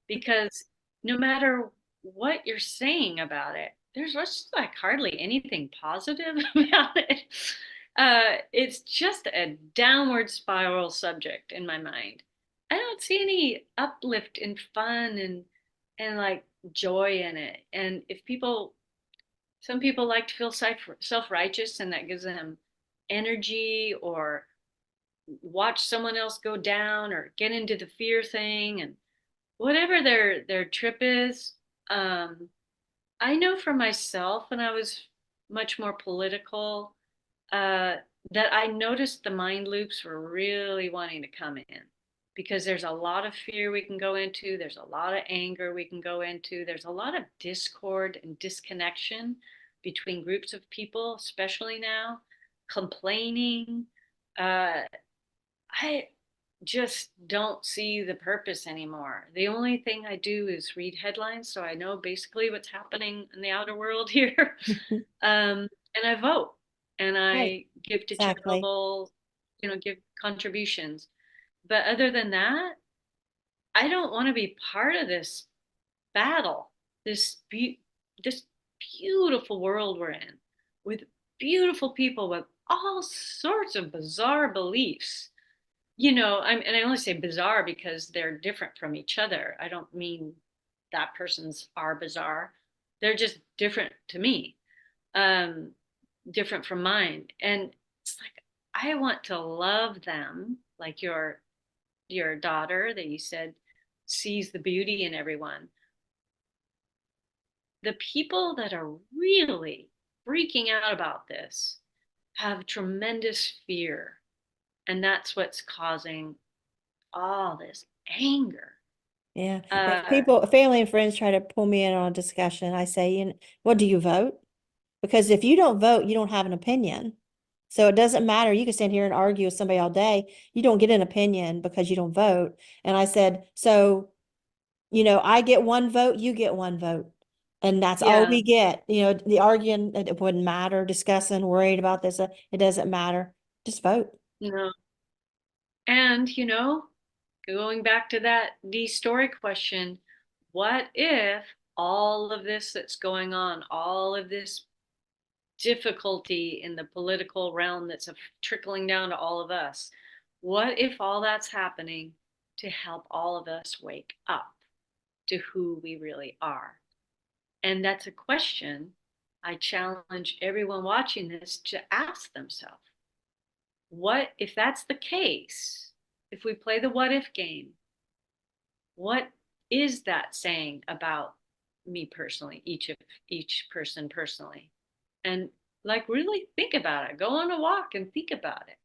because no matter what you're saying about it, there's just like hardly anything positive about it. It's just a downward spiral subject in my mind. I don't see any uplift and fun and like joy in it. And if some people like to feel self-righteous and that gives them energy or watch someone else go down or get into the fear thing and whatever their trip is. I know for myself when I was much more political, uh, that I noticed the mind loops were really wanting to come in because there's a lot of fear we can go into, there's a lot of anger we can go into, there's a lot of discord and disconnection between groups of people, especially now, complaining. Uh, I just don't see the purpose anymore. The only thing I do is read headlines, so I know basically what's happening in the outer world here. And I vote and Right. I give to Exactly. charitable, give contributions. But other than that, I don't want to be part of this battle, this beautiful world we're in, with beautiful people with all sorts of bizarre beliefs. And I only say bizarre because they're different from each other. I don't mean that person's are bizarre. They're just different to me, um, different from mine. And it's like I want to love them, like your daughter that you said sees the beauty in everyone. The people that are really freaking out about this have tremendous fear, and that's what's causing all this anger. Yeah. If Uh, people, family and friends try to pull me in on a discussion, I say, well, do you vote? Because if you don't vote, you don't have an opinion. So it doesn't matter. You can stand here and argue with somebody all day. You don't get an opinion because you don't vote. And I said, so, I get one vote, you get one vote. And that's all yeah, we get. The arguing, it wouldn't matter, discussing, worried about this. It doesn't matter. Just vote. no. And, going back to that the story question, what if all of this that's going on, all of this difficulty in the political realm that's trickling down to all of us. What if all that's happening to help all of us wake up to who we really are? And that's a question I challenge everyone watching this to ask themselves. What if that's the case? If we play the what if game, what is that saying about me personally, each person personally? And like really think about it. Go on a walk and think about it.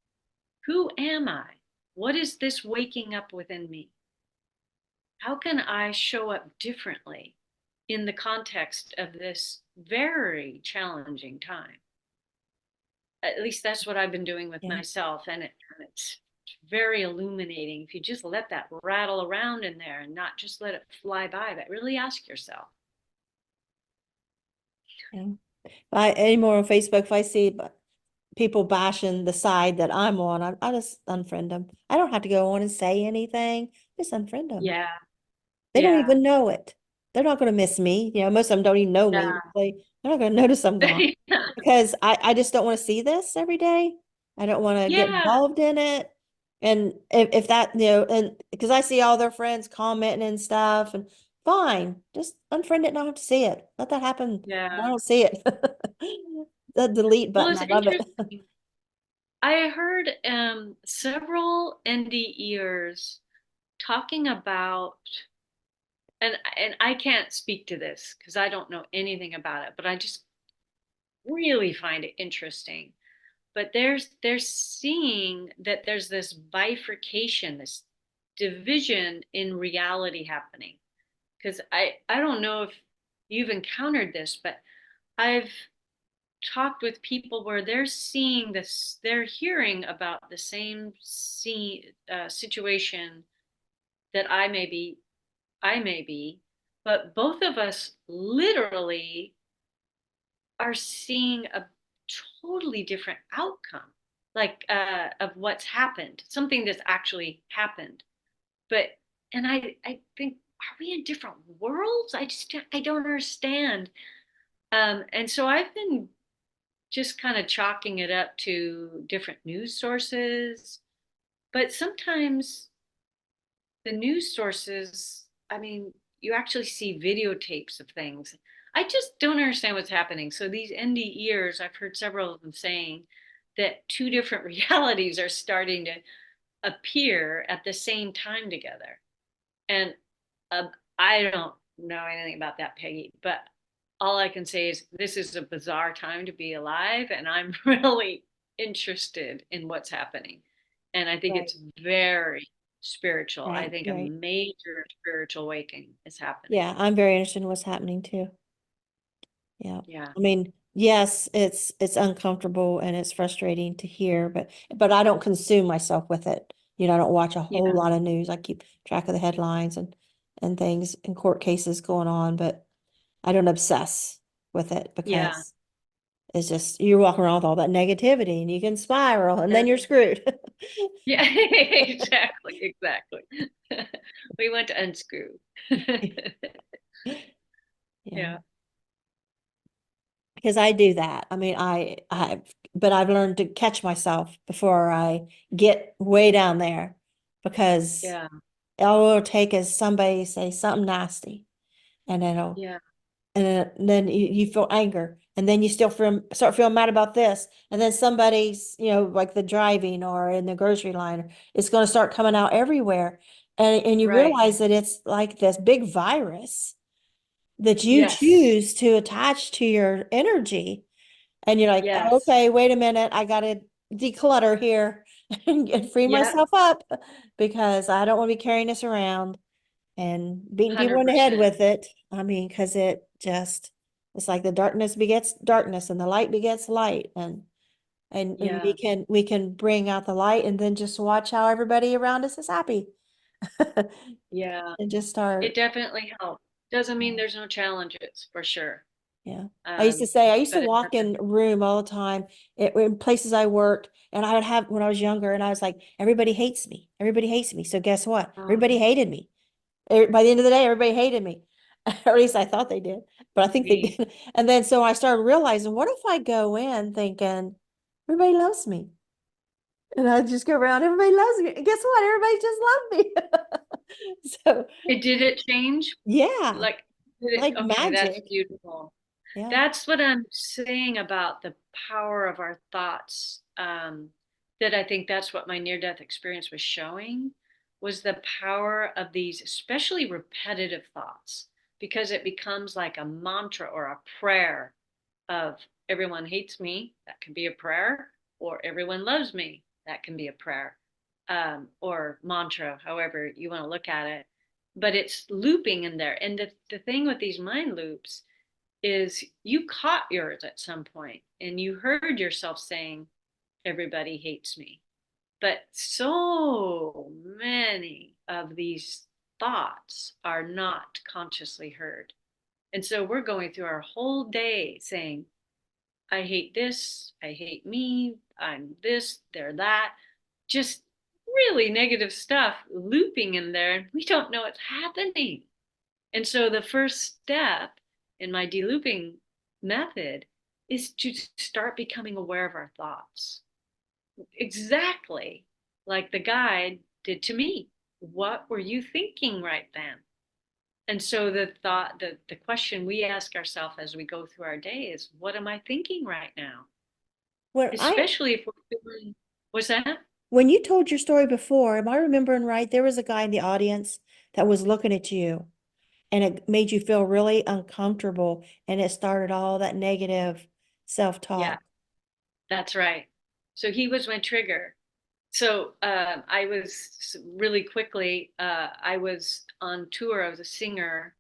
Who am I? What is this waking up within me? How can I show up differently in the context of this very challenging time? At least that's what I've been doing with Yeah. myself. And it's very illuminating if you just let that rattle around in there and not just let it fly by, but really ask yourself. Yeah. Anymore on Facebook, if I see people bashing the side that I'm on, I just unfriend them. I don't have to go on and say anything. Just unfriend them. Yeah, They don't yeah, even know it. They're not going to miss me. You know, most of them don't even know me. They're not going to notice I'm gone yeah. because I just don't want to see this every day. I don't want to get Yeah, involved in it. And if that, you know, and because I see all their friends commenting and stuff, and fine, just unfriend it and I don't have to see it. Let that happen. I yeah. don't see it. The delete Well, button, it's I love it. interesting. I heard several NDEers talking about, and I can't speak to this because I don't know anything about it, but I just really find it interesting. But they're seeing that there's this bifurcation, this division in reality happening. Because I don't know if you've encountered this, but I've talked with people where they're seeing this, they're hearing about the same situation that I may be, but both of us literally are seeing a totally different outcome, like of what's happened, something that's actually happened. But and I think, are we in different worlds? I don't understand. And so I've been just kind of chalking it up to different news sources. But sometimes the news sources, I mean, you actually see videotapes of things. I just don't understand what's happening. So these NDEers, I've heard several of them saying that two different realities are starting to appear at the same time together. And uh, I don't know anything about that, Peggy, but all I can say is this is a bizarre time to be alive, and I'm really interested in what's happening. And I think Right, it's very spiritual. I right, think a right. major spiritual awakening is happening. Yeah, I'm very interested in what's happening too. Yeah. Yeah. I mean, yes, it's uncomfortable and it's frustrating to hear, but I don't consume myself with it. You know, I don't watch a whole Yeah. lot of news. I keep track of the headlines and things and court cases going on, but I don't obsess with it Yeah. because it's just you're walking around with all that negativity and you can spiral and then Yeah. you're screwed. Yeah. Exactly. Exactly. We went to unscrew. Yeah. Yeah. Because I do that. I mean, but I've learned to catch myself before I get way down there because Yeah. all it'll take is somebody say something nasty and Yeah. then you feel anger and then you start feeling mad about this. And then somebody's, you know, like the driving or in the grocery line, it's going to start coming out everywhere. And you Right. realize that it's like this big virus that you Yes. choose to attach to your energy. And you're like, oh, Yes. okay, wait a minute. I got to declutter here and free Yep. myself up because I don't want to be carrying this around and beating people in the head 100%. with it. I mean, because it's like the darkness begets darkness and the light begets light. And Yeah. we can bring out the light and then just watch how everybody around us is happy Yeah. and just It start. definitely helps. Doesn't mean there's no challenges for sure. Yeah. Um, I used to but it walk in definitely, a room all the time in places I worked, and I would have when I was younger, and I was like, everybody hates me. Everybody hates me. So guess what? um, Everybody hated me. By the end of the day, everybody hated me. Or at least I thought they did, but I think they Me. did. And then so I started realizing, what if I go in thinking everybody loves me? And I just go around, everybody loves me. And guess what? Everybody just loved me. So Did it change? yeah, Like, did it, like okay, that's magic. beautiful. Yeah. That's what I'm saying about the power of our thoughts. That I think that's what my near-death experience was showing, was the power of these, especially repetitive thoughts, because it becomes like a mantra or a prayer of everyone hates me, that can be a prayer, or everyone loves me, that can be a prayer, or mantra, however you want to look at it. But it's looping in there. And the thing with these mind loops is you caught yours at some point and you heard yourself saying, everybody hates me. But so many of these thoughts are not consciously heard. And so we're going through our whole day saying, I hate this, I hate me, I'm this, they're that, just really negative stuff looping in there. We don't know it's happening. And so the first step in my delooping method is to start becoming aware of our thoughts. Exactly like the guide did to me. What were you thinking right then? And so the question we ask ourselves as we go through our day is, what am I thinking right now? When I Especially if we're feeling, what's that? when you told your story before, am I remembering right? There was a guy in the audience that was looking at you and it made you feel really uncomfortable and it started all that negative Yeah, self-talk. that's right. So he was my trigger. So I was really quickly, I was on tour. I was a singer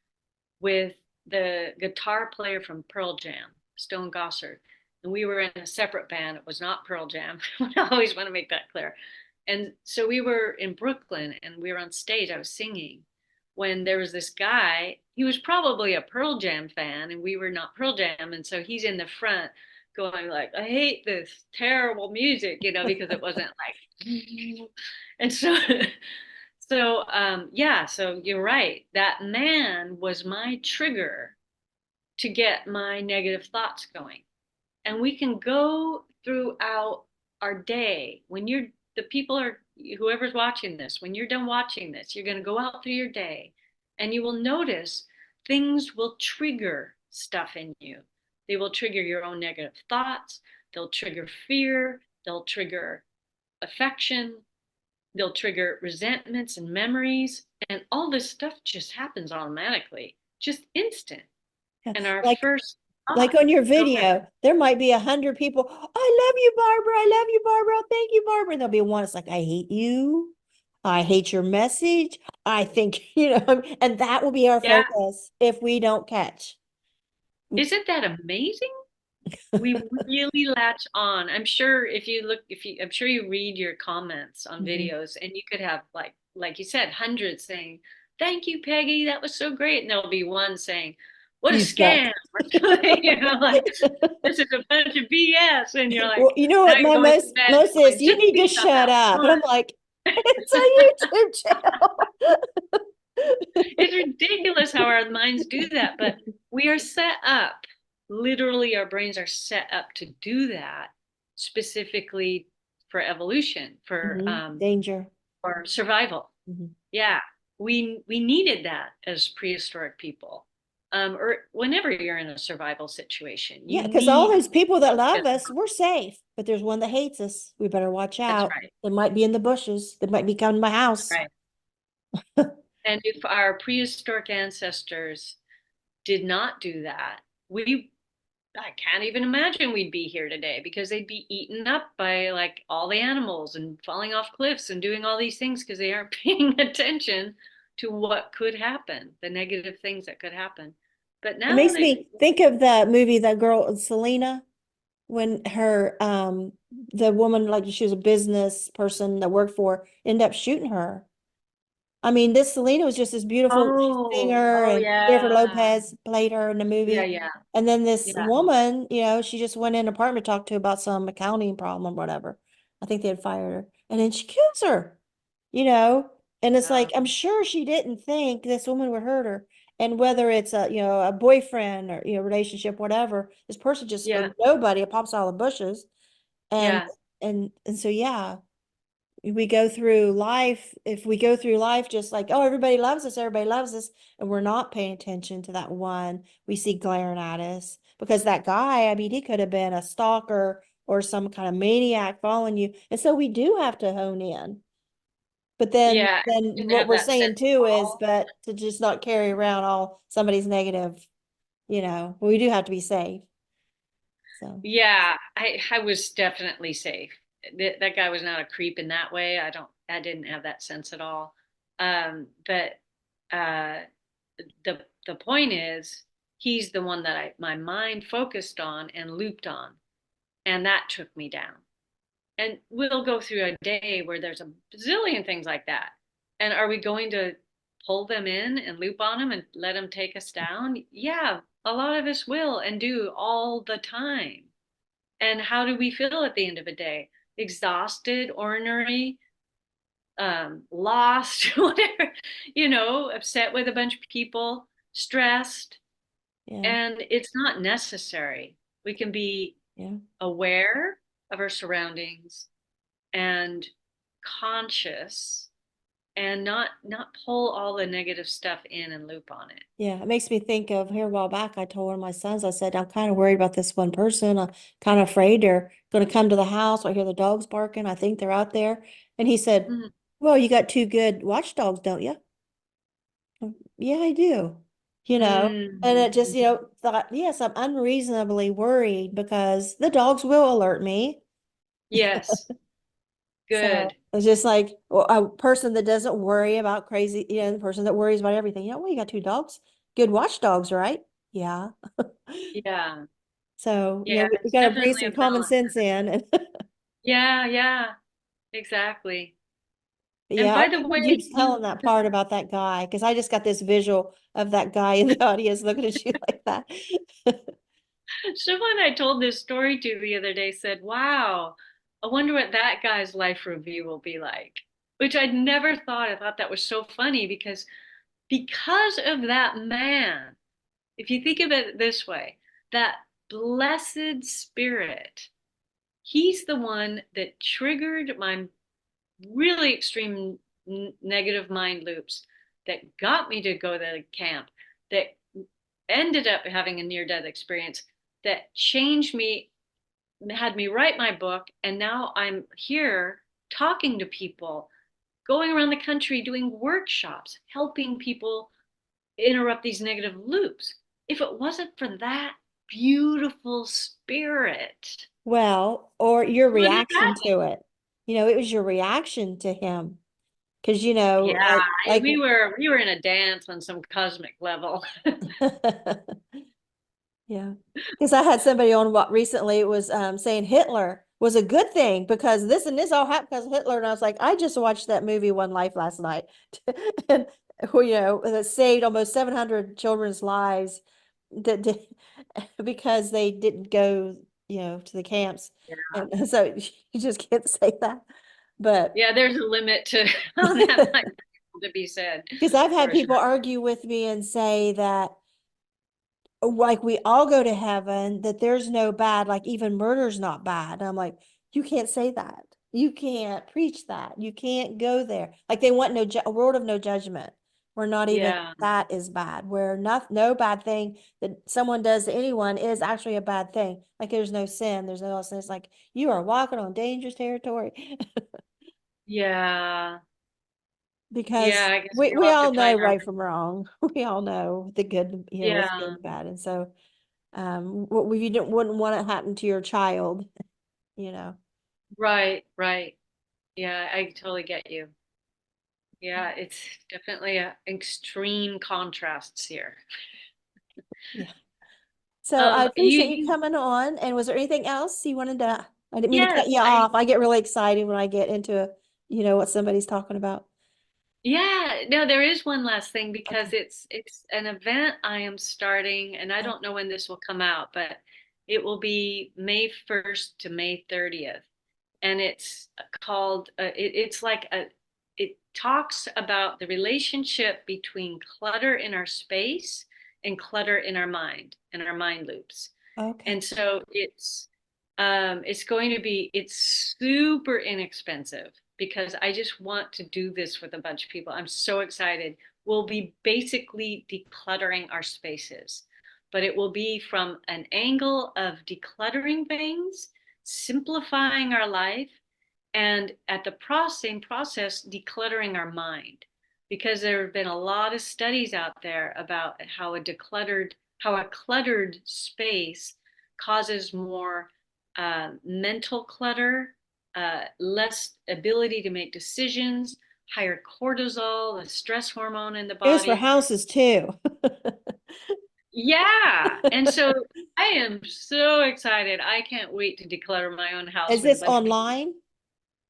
with the guitar player from Pearl Jam, Stone Gossard. And we were in a separate band. It was not Pearl Jam. I always want to make that clear. And so we were in Brooklyn and we were on stage. I was singing when there was this guy. He was probably a Pearl Jam fan and we were not Pearl Jam. And so he's in the front going like, I hate this terrible music, because it wasn't like, and so yeah, so you're right. That man was my trigger to get my negative thoughts going. And we can go throughout our day when the people are, whoever's watching this, when you're done watching this, you're going to go out through your day and you will notice things will trigger stuff in you. They will trigger your own negative thoughts. They'll trigger fear. They'll trigger affection. They'll trigger resentments and memories. And all this stuff just happens automatically, just instant. Yeah. And our Like first like thought, on your go ahead. video, there might be 100 people. I love you, Barbara. I love you, Barbara. Thank you, Barbara. And there'll be one. It's like, I hate you. I hate your message. I think, and that will be our Yeah. focus if we don't catch. Isn't that amazing? We really latch on. I'm sure I'm sure you read your comments on Mhm. videos and you could have like you said, hundreds saying, thank you, Peggy. That was so great. And there'll be one saying, what a You suck. scam. Like, this is a bunch of BS. And you're Well, like, you know now what you're my going to most bed most is, going, you just need to be shut about up. And one. I'm like, it's a YouTube channel. It's ridiculous how our minds do that, but we are set up. Literally, our brains are set up to do that specifically for evolution, Danger. for survival. Mhm. Yeah, we needed that as prehistoric people, or whenever you're in a survival situation, Yeah, you because all need those people that love focus. us, we're safe. But there's one that hates us. We better watch That's out. right. They might be in the bushes. They might be coming to my house. Right. And if our prehistoric ancestors did not do that, I can't even imagine we'd be here today because they'd be eaten up by like all the animals and falling off cliffs and doing all these things because they aren't paying attention to what could happen, the negative things that could happen. But It now makes that, me think of the movie, that girl, Selena, when the woman, like she was a business person that worked for, ended up shooting her. I mean, this Selena was just this beautiful singer, oh and Jennifer yeah, Lopez played her in the yeah, movie. yeah, And then this yeah. woman, she just went in an apartment to talk to about some accounting problem or whatever. I think they had fired her. And then she kills her, you know? And it's like, Um, I'm sure she didn't think this woman would hurt her. And whether it's a, a boyfriend or, relationship, whatever, this person just a Yeah. nobody, it pops out of the bushes. And, Yeah. and so, yeah, we go through life, if we go through life just like, oh, everybody loves us, and we're not paying attention to that one we see glaring at us. Because that guy, I mean, he could have been a stalker or some kind of maniac following you. And so we do have to hone in. But then Yeah. then To what have we're that saying sense of too is, awe. but to just not carry around all somebody's negative, we do have to be safe. So Yeah, I was definitely safe. That guy was not a creep in that way. I didn't have that sense at all. But uh the point is he's the one that my mind focused on and looped on, and that took me down. And we'll go through a day where there's a bazillion things like that. And are we going to pull them in and loop on them and let them take us down? Yeah, a lot of us will and do all the time. And how do we feel at the end of a day? Exhausted, ornery, lost, whatever, upset with a bunch of people, stressed. yeah, And it's not necessary. We can be yeah. aware of our surroundings and conscious and not pull all the negative stuff in and loop on it. Yeah, it makes me think of here a while back. I told one of my sons, I said, I'm kind of worried about this one person. I'm kind of afraid they're going to come to the house. I hear the dogs barking. I think they're out there. And he said, Mhm. well, you got two good watchdogs, don't you? Yeah, I do. And it just, Mm. thought, yes, I'm unreasonably worried because the dogs will alert me. Yes, So good. it's just like a person that doesn't worry about crazy, the person that worries about everything. Well, you got two dogs, good watchdogs, right? Yeah. Yeah, So, yeah, we it's got to breathe definitely a some common balance. sense in. And Yeah, yeah, exactly. And yeah, by I'll the way, keep telling that part about that guy because I just got this visual of that guy in the audience looking at you like that. someone I told this story to the other day said, "Wow, I wonder what that guy's life review will be like." Which I'd never thought. I thought that was so funny because of that man. If you think of it this way, that blessed spirit, he's the one that triggered my really extreme negative mind loops that got me to go to the camp, that ended up having a near death experience, that changed me, had me write my book. And now I'm here talking to people, going around the country doing workshops, helping people interrupt these negative loops. If it wasn't for that beautiful spirit, Well, or your it wouldn't have reaction happened. to it. It was your reaction to him. Because, Yeah, like we were in a dance on some cosmic level. yeah. Because I had somebody on what recently was saying Hitler was a good thing because this and this all happened because of Hitler. And I was like, I just watched that movie One Life last night. And well, that saved almost 700 children's lives that did, because they didn't go, to the camps. Yeah. And so you just can't say that. But Yeah, there's a limit to how that might be able to be said, because I've had for sure. people argue with me and say that like we all go to heaven, that there's no bad, like even murder's not bad. And I'm like, you can't say that. You can't preach that. You can't go there. Like they want a world of no judgment, where not even Yeah, that is bad, where no bad thing that someone does to anyone is actually a bad thing. Like there's no sin, there's no sin. It's like you are walking on dangerous territory. yeah, yeah. Because I guess we all know preoccupying our right from wrong. We all know the good, what's good yeah, and bad. And so what you wouldn't want to happen to your child, you know. right, right. Yeah, I totally get you. Yeah, it's definitely a extreme contrasts here. Yeah. So I appreciate you You coming on. And was there anything else you wanted to? I didn't mean to cut yes, you I off. I get really excited when I get into, what somebody's talking about. yeah, no, there is one last thing because Okay. it's an event I am starting, and I Okay. don't know when this will come out, but it will be May 1st to May 30th. And it's called it's like it talks about the relationship between clutter in our space and clutter in our mind and our mind loops. Okay. And so it's going to be, it's super inexpensive because I just want to do this with a bunch of people. I'm so excited. We'll be basically decluttering our spaces, but it will be from an angle of decluttering things, simplifying our life, and at the same process, decluttering our mind. Because there have been a lot of studies out there about how a cluttered space causes more mental clutter, less ability to make decisions, higher cortisol, the stress hormone in the Goes for body. houses too. Yeah. And so I am so excited. I can't wait to declutter my own house Is with a this bunch of people. online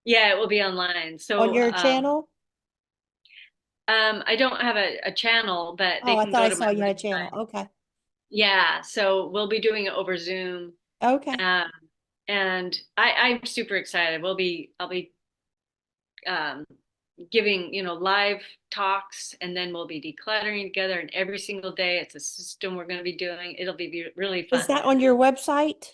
Yeah, it will be online. on So your channel? I don't have a channel, but Oh, they I can thought go I to my saw you had a channel. website. Okay. Yeah, so we'll be doing it over Zoom. Okay. Um, and I'm super excited. I'll be um, giving, live talks, and then we'll be decluttering together. And every single day, it's a system we're going to be doing. It'll be really Is fun. that on your website?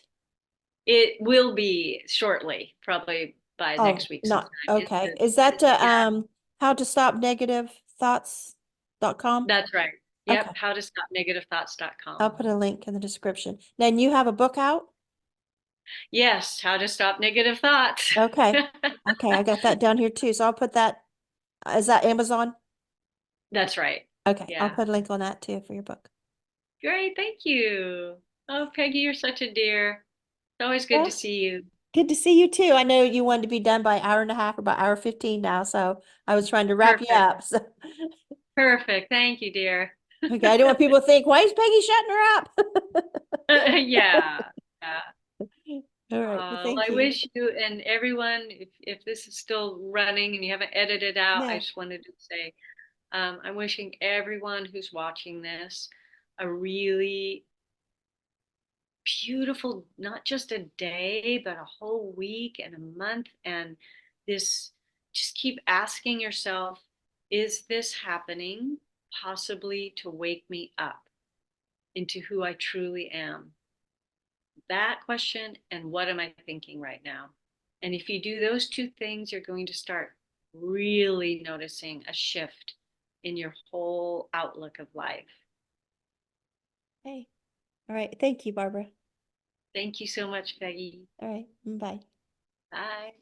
It will be shortly, probably by Oh, next week not sometime. okay. Is that Yeah, how to stop negative thoughts.com? that's right. Okay. Yep, I'll howtostopnegativethoughtscom. put a link in the description. Then you have a book out? Yes, how to stop negative thoughts. Okay. Okay, I got that down here too. So I'll put that, is that Amazon? That's right. Okay, I'll Yeah. put a link on that too for your book. Great. Thank you. Oh, Peggy, you're such a dear. It's always good to Well, see you. good to see you too. I know you wanted to be done by hour and a half or by hour 15 now, so I was trying to wrap you Perfect. up. So Perfect. Thank you, dear. okay, I don't want people to think, why is Peggy shutting her up? Yeah. Yeah. All right, well, Well, thank I you. wish you and everyone, if this is still running and you haven't edited out, I Yeah. just wanted to say, I'm wishing everyone who's watching this a really beautiful, not just a day, but a whole week and a month. And this, just keep asking yourself, is this happening possibly to wake me up into who I truly am? That question, and what am I thinking right now? And if you do those two things, you're going to start really noticing a shift in your whole outlook of life. Hey. All right. Thank you, Barbara. Thank you so much, Peggy. All right. Bye. Bye.